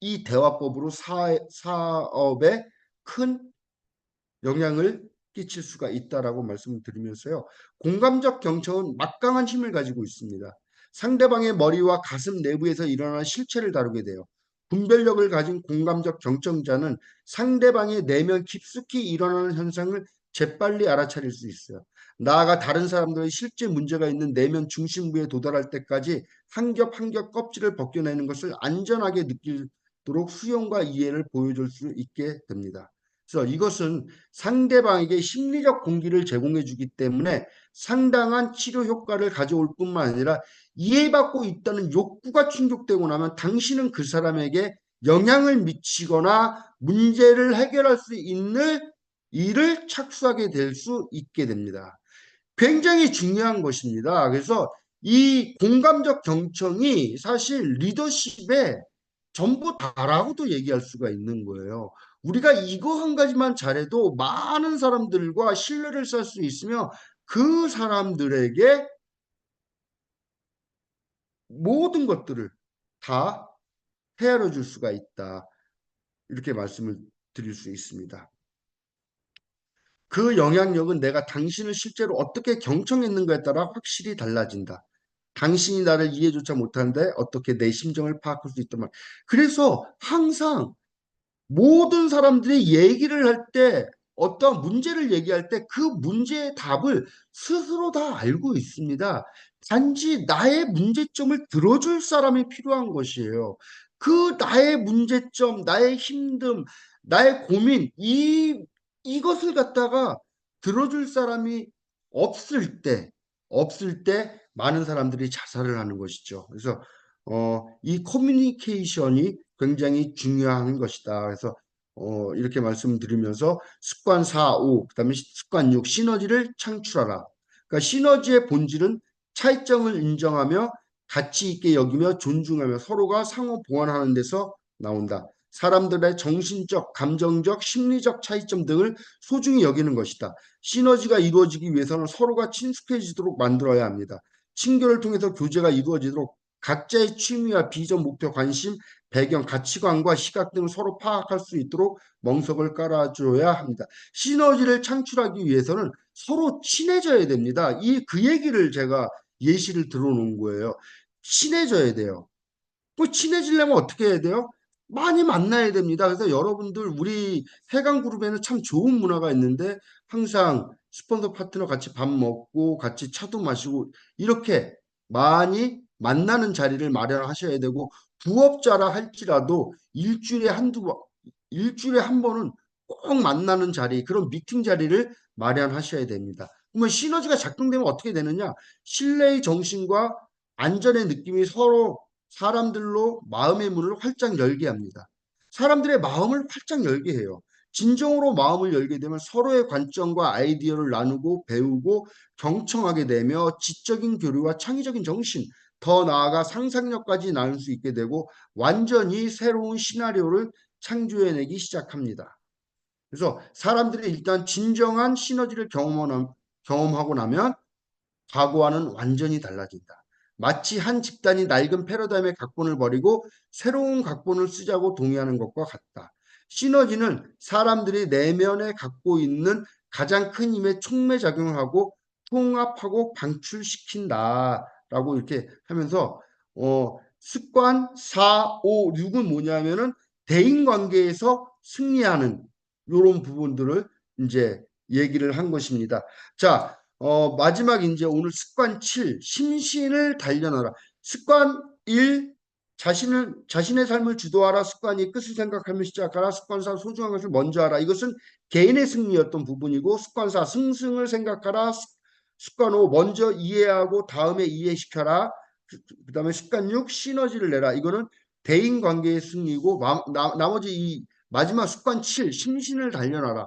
Speaker 1: 이 대화법으로 사업에 큰 영향을 끼칠 수가 있다라고 말씀을 드리면서요. 공감적 경청은 막강한 힘을 가지고 있습니다. 상대방의 머리와 가슴 내부에서 일어나는 실체를 다루게 돼요. 분별력을 가진 공감적 경청자는 상대방의 내면 깊숙이 일어나는 현상을 재빨리 알아차릴 수 있어요. 나아가 다른 사람들의 실제 문제가 있는 내면 중심부에 도달할 때까지 한 겹 한 겹 껍질을 벗겨내는 것을 안전하게 느끼도록 수용과 이해를 보여줄 수 있게 됩니다. 그래서 이것은 상대방에게 심리적 공기를 제공해 주기 때문에 상당한 치료 효과를 가져올 뿐만 아니라 이해받고 있다는 욕구가 충족되고 나면 당신은 그 사람에게 영향을 미치거나 문제를 해결할 수 있는 일을 착수하게 될 수 있게 됩니다. 굉장히 중요한 것입니다. 그래서 이 공감적 경청이 사실 리더십의 전부 다라고도 얘기할 수가 있는 거예요. 우리가 이거 한 가지만 잘해도 많은 사람들과 신뢰를 쌓을 수 있으며 그 사람들에게 모든 것들을 다 헤아려 줄 수가 있다. 이렇게 말씀을 드릴 수 있습니다. 그 영향력은 내가 당신을 실제로 어떻게 경청했는가에 따라 확실히 달라진다. 당신이 나를 이해조차 못하는데 어떻게 내 심정을 파악할 수 있단 말. 그래서 항상 모든 사람들이 얘기를 할 때 어떤 문제를 얘기할 때 그 문제의 답을 스스로 다 알고 있습니다. 단지 나의 문제점을 들어줄 사람이 필요한 것이에요. 그 나의 문제점, 나의 힘듦, 나의 고민, 이것을 갖다가 들어줄 사람이 없을 때 많은 사람들이 자살을 하는 것이죠. 그래서 이 커뮤니케이션이 굉장히 중요한 것이다. 그래서 이렇게 말씀드리면서 습관 4, 5, 그다음에 습관 6, 시너지를 창출하라. 그러니까 시너지의 본질은 차이점을 인정하며 가치 있게 여기며 존중하며 서로가 상호 보완하는 데서 나온다. 사람들의 정신적, 감정적, 심리적 차이점 등을 소중히 여기는 것이다. 시너지가 이루어지기 위해서는 서로가 친숙해지도록 만들어야 합니다. 친교를 통해서 교제가 이루어지도록 각자의 취미와 비전, 목표, 관심, 배경, 가치관과 시각 등을 서로 파악할 수 있도록 멍석을 깔아줘야 합니다. 시너지를 창출하기 위해서는 서로 친해져야 됩니다. 그 얘기를 제가 예시를 들어놓은 거예요. 친해져야 돼요. 뭐 친해지려면 어떻게 해야 돼요? 많이 만나야 됩니다. 그래서 여러분들 우리 해강 그룹에는 참 좋은 문화가 있는데 항상 스폰서 파트너 같이 밥 먹고 같이 차도 마시고 이렇게 많이 만나는 자리를 마련하셔야 되고 부업자라 할지라도 일주일에 한 번은 꼭 만나는 자리, 그런 미팅 자리를 마련하셔야 됩니다. 그러면 시너지가 작동되면 어떻게 되느냐? 신뢰의 정신과 안전의 느낌이 서로 사람들로 마음의 문을 활짝 열게 합니다. 사람들의 마음을 활짝 열게 해요. 진정으로 마음을 열게 되면 서로의 관점과 아이디어를 나누고 배우고 경청하게 되며 지적인 교류와 창의적인 정신, 더 나아가 상상력까지 나눌 수 있게 되고 완전히 새로운 시나리오를 창조해내기 시작합니다. 그래서 사람들이 일단 진정한 시너지를 경험하고 나면 과거와는 완전히 달라진다. 마치 한 집단이 낡은 패러다임의 각본을 버리고 새로운 각본을 쓰자고 동의하는 것과 같다. 시너지는 사람들이 내면에 갖고 있는 가장 큰 힘에 촉매작용을 하고 통합하고 방출시킨다라고 이렇게 하면서 습관 4, 5, 6은 뭐냐면은 대인관계에서 승리하는 이런 부분들을 이제 얘기를 한 것입니다. 자, 마지막 이제 오늘 습관 7, 심신을 단련하라. 습관 1, 자신의 삶을 주도하라. 습관 2, 끝을 생각하며 시작하라. 습관 4, 소중한 것을 먼저 하라. 이것은 개인의 승리였던 부분이고, 습관 4, 승승을 생각하라. 습관 5, 먼저 이해하고 다음에 이해시켜라. 그다음에 습관 6, 시너지를 내라. 이거는 대인 관계의 승리고, 나머지 이 마지막 습관 7, 심신을 단련하라.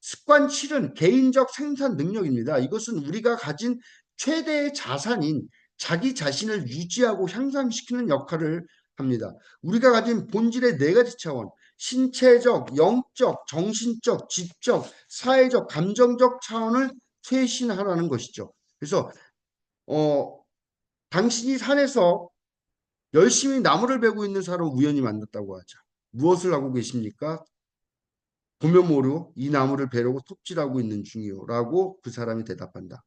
Speaker 1: 습관 7은 개인적 생산 능력입니다. 이것은 우리가 가진 최대의 자산인 자기 자신을 유지하고 향상시키는 역할을 합니다. 우리가 가진 본질의 네 가지 차원, 신체적, 영적, 정신적, 지적, 사회적, 감정적 차원을 쇄신하라는 것이죠. 그래서 당신이 산에서 열심히 나무를 베고 있는 사람을 우연히 만났다고 하죠. 무엇을 하고 계십니까? 보면 모르고 이 나무를 베려고 톱질하고 있는 중이요. 라고 그 사람이 대답한다.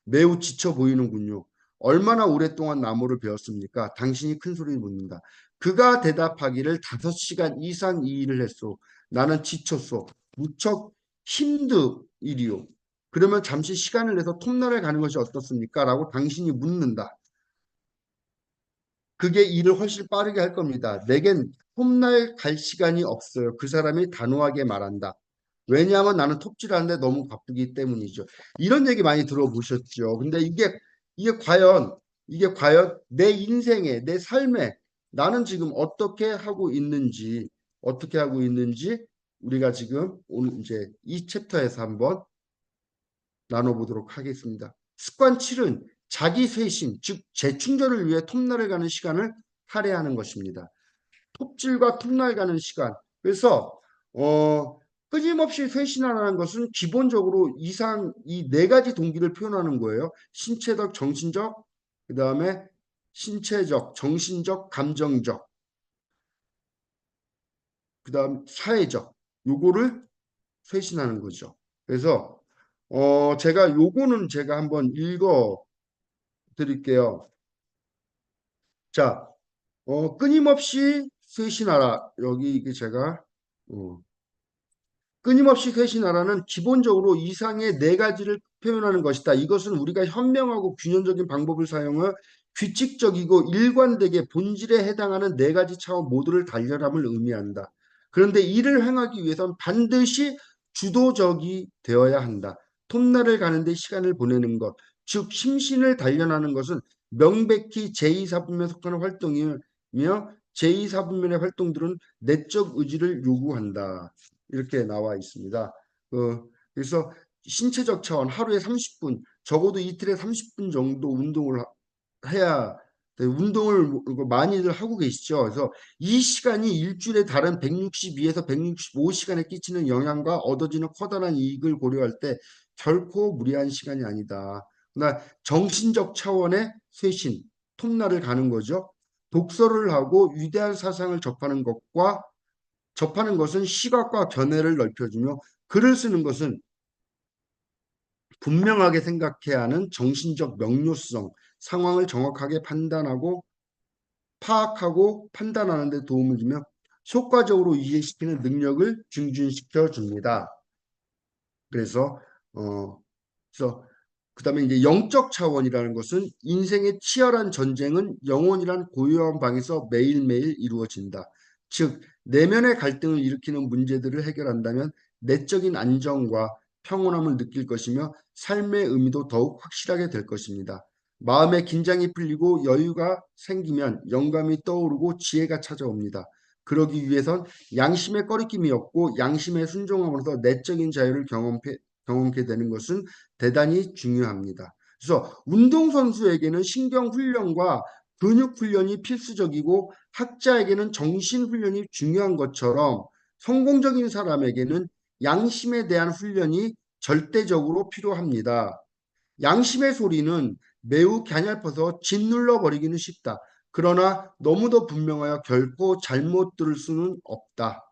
Speaker 1: 매우 지쳐 보이는군요. 얼마나 오랫동안 나무를 베었습니까? 당신이 큰 소리를 묻는다. 그가 대답하기를 5시간 이상 이 일을 했소. 나는 지쳤소. 무척 힘들이요. 그러면 잠시 시간을 내서 톱날을 가는 것이 어떻습니까? 라고 당신이 묻는다. 그게 일을 훨씬 빠르게 할 겁니다. 내겐 톱날 갈 시간이 없어요. 그 사람이 단호하게 말한다. 왜냐하면 나는 톱질하는데 너무 바쁘기 때문이죠. 이런 얘기 많이 들어보셨죠. 근데 이게 과연 내 인생에, 내 삶에 나는 지금 어떻게 하고 있는지 우리가 지금 오늘 이제 이 챕터에서 한번 나눠보도록 하겠습니다. 습관 7은 자기 쇄신, 즉 재충전을 위해 톱날을 가는 시간을 할애하는 것입니다. 톱질과 톱날 가는 시간. 그래서 끊임없이 쇄신하라는 것은 기본적으로 이 네 가지 동기를 표현하는 거예요. 신체적, 정신적, 그 다음에 신체적, 정신적, 감정적, 그 다음 사회적. 요거를 쇄신하는 거죠. 그래서 제가 한번 읽어 드릴게요. 자, 끊임없이 쇄신하라. 여기 이게 제가 어, 끊임없이 쇄신하라는 기본적으로 이상의 네 가지를 표현하는 것이다. 이것은 우리가 현명하고 균형적인 방법을 사용해 규칙적이고 일관되게 본질에 해당하는 네 가지 차원 모두를 달려람을 의미한다. 그런데 이를 행하기 위해선 반드시 주도적이 되어야 한다. 톱날을 가는데 시간을 보내는 것, 즉 심신을 단련하는 것은 명백히 제2사품에 속하는 활동이며 제2사분면의 활동들은 내적 의지를 요구한다. 이렇게 나와 있습니다. 그래서 신체적 차원 하루에 30분, 적어도 이틀에 30분 정도 운동을 해야 운동을 많이들 하고 계시죠. 그래서 이 시간이 일주일에 다른 162에서 165시간에 끼치는 영향과 얻어지는 커다란 이익을 고려할 때 결코 무리한 시간이 아니다. 그러나 정신적 차원의 쇄신, 톱날을 가는 거죠. 독서를 하고 위대한 사상을 접하는 것은 시각과 견해를 넓혀주며 글을 쓰는 것은 분명하게 생각해야 하는 정신적 명료성, 상황을 정확하게 파악하고 판단하는 데 도움을 주며 효과적으로 이해시키는 능력을 증진시켜 줍니다. 그래서 어 그래서 그다음에 이제 영적 차원이라는 것은 인생의 치열한 전쟁은 영혼이란 고요한 방에서 매일매일 이루어진다. 즉 내면의 갈등을 일으키는 문제들을 해결한다면 내적인 안정과 평온함을 느낄 것이며 삶의 의미도 더욱 확실하게 될 것입니다. 마음의 긴장이 풀리고 여유가 생기면 영감이 떠오르고 지혜가 찾아옵니다. 그러기 위해선 양심의 꺼리낌이 없고 양심의 순종함으로써 내적인 자유를 경험케 되는 것은 대단히 중요합니다. 그래서 운동선수에게는 신경훈련과 근육훈련이 필수적이고 학자에게는 정신훈련이 중요한 것처럼 성공적인 사람에게는 양심에 대한 훈련이 절대적으로 필요합니다. 양심의 소리는 매우 갸냘퍼서 짓눌러 버리기는 쉽다. 그러나 너무도 분명하여 결코 잘못 들을 수는 없다.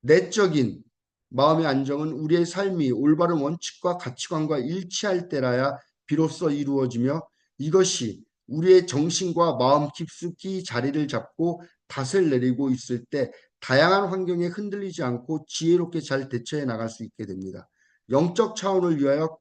Speaker 1: 내적인 마음의 안정은 우리의 삶이 올바른 원칙과 가치관과 일치할 때라야 비로소 이루어지며 이것이 우리의 정신과 마음 깊숙이 자리를 잡고 닷을 내리고 있을 때 다양한 환경에 흔들리지 않고 지혜롭게 잘 대처해 나갈 수 있게 됩니다. 영적 차원을 위하여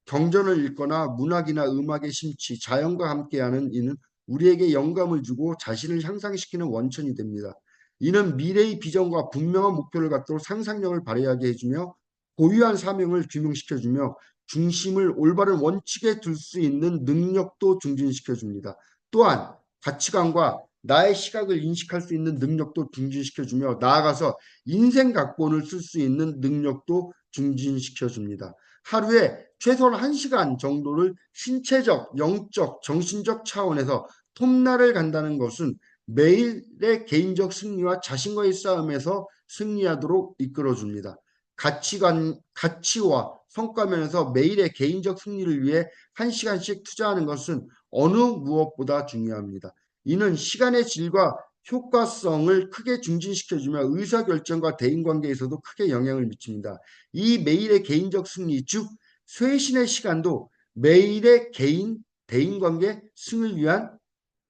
Speaker 1: 경전을 읽거나 문학이나 음악의 심취, 자연과 함께하는 이는 우리에게 영감을 주고 자신을 향상시키는 원천이 됩니다. 이는 미래의 비전과 분명한 목표를 갖도록 상상력을 발휘하게 해주며 고유한 사명을 규명시켜주며 중심을 올바른 원칙에 둘 수 있는 능력도 증진시켜줍니다. 또한 가치관과 나의 시각을 인식할 수 있는 능력도 증진시켜주며 나아가서 인생 각본을 쓸 수 있는 능력도 증진시켜줍니다. 하루에 최소한 1시간 정도를 신체적, 영적, 정신적 차원에서 톱날을 간다는 것은 매일의 개인적 승리와 자신과의 싸움에서 승리하도록 이끌어줍니다. 가치와 성과면에서 매일의 개인적 승리를 위해 1시간씩 투자하는 것은 어느 무엇보다 중요합니다. 이는 시간의 질과 효과성을 크게 증진시켜주며 의사결정과 대인관계에서도 크게 영향을 미칩니다. 이 매일의 개인적 승리, 즉 쇄신의 시간도 매일의 대인관계 승을 위한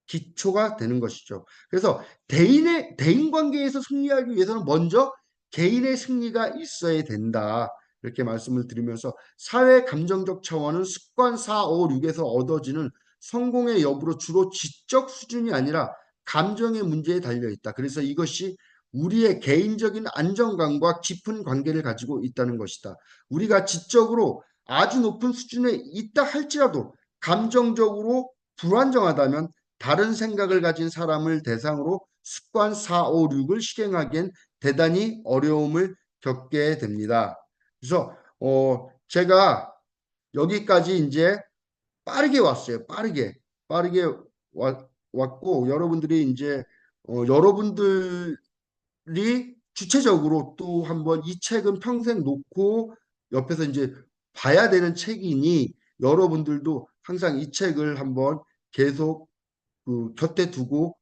Speaker 1: 기초가 되는 것이죠. 그래서 대인 관계에서 승리하기 위해서는 먼저 개인의 승리가 있어야 된다. 이렇게 말씀을 드리면서 사회 감정적 차원은 습관 4, 5, 6에서 얻어지는 성공의 여부로 주로 지적 수준이 아니라 감정의 문제에 달려 있다. 그래서 이것이 우리의 개인적인 안정감과 깊은 관계를 가지고 있다는 것이다. 우리가 지적으로 아주 높은 수준에 있다 할지라도 감정적으로 불안정하다면 다른 생각을 가진 사람을 대상으로 습관 4, 5, 6을 실행하기엔 대단히 어려움을 겪게 됩니다. 그래서 제가 여기까지 이제 빠르게 왔어요. 빠르게 왔고 여러분들이 이제 여러분들이 주체적으로 또 한번 이 책은 평생 놓고 옆에서 이제 봐야 되는 책이니 여러분들도 항상 이 책을 한번 계속 그 곁에 두고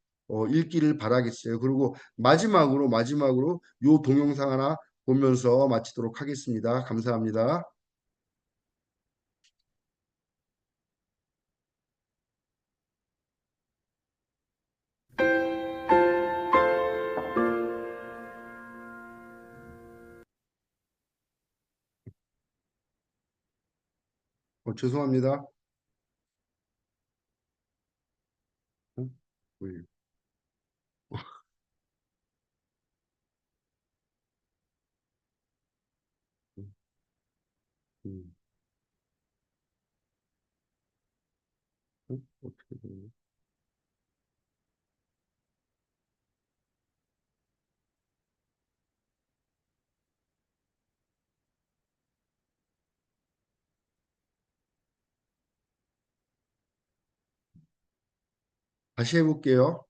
Speaker 1: 읽기를 바라겠어요. 그리고 마지막으로 요 동영상 하나 보면서 마치도록 하겠습니다. 감사합니다. 죄송합니다. 어? 왜? 음, 어떻게 되나? 다시 해볼게요.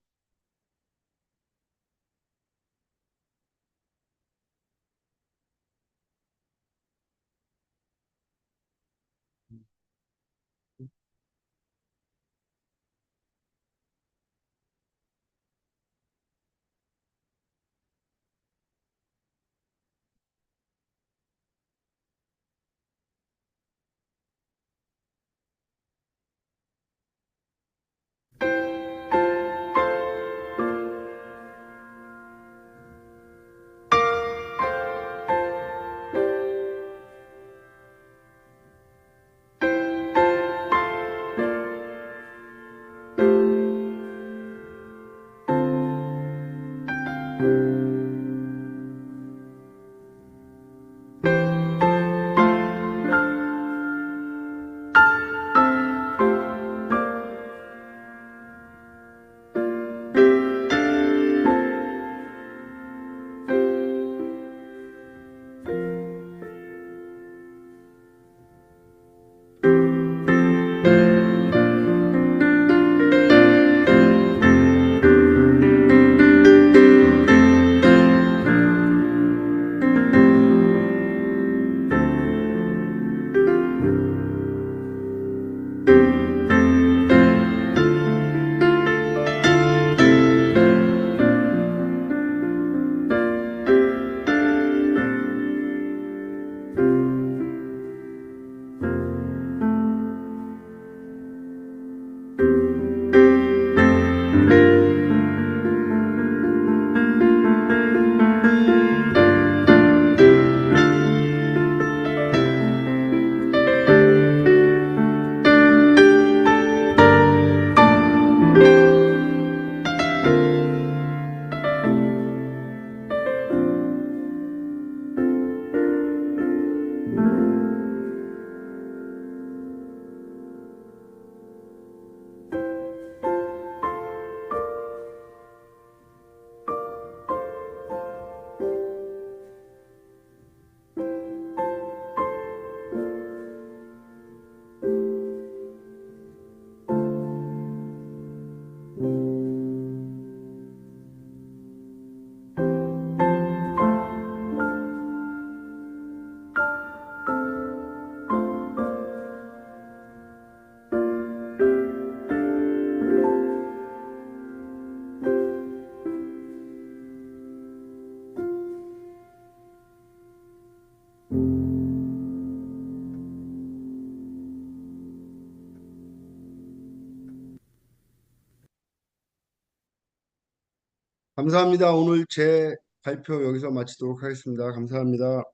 Speaker 1: 감사합니다. 오늘 제 발표 여기서 마치도록 하겠습니다. 감사합니다.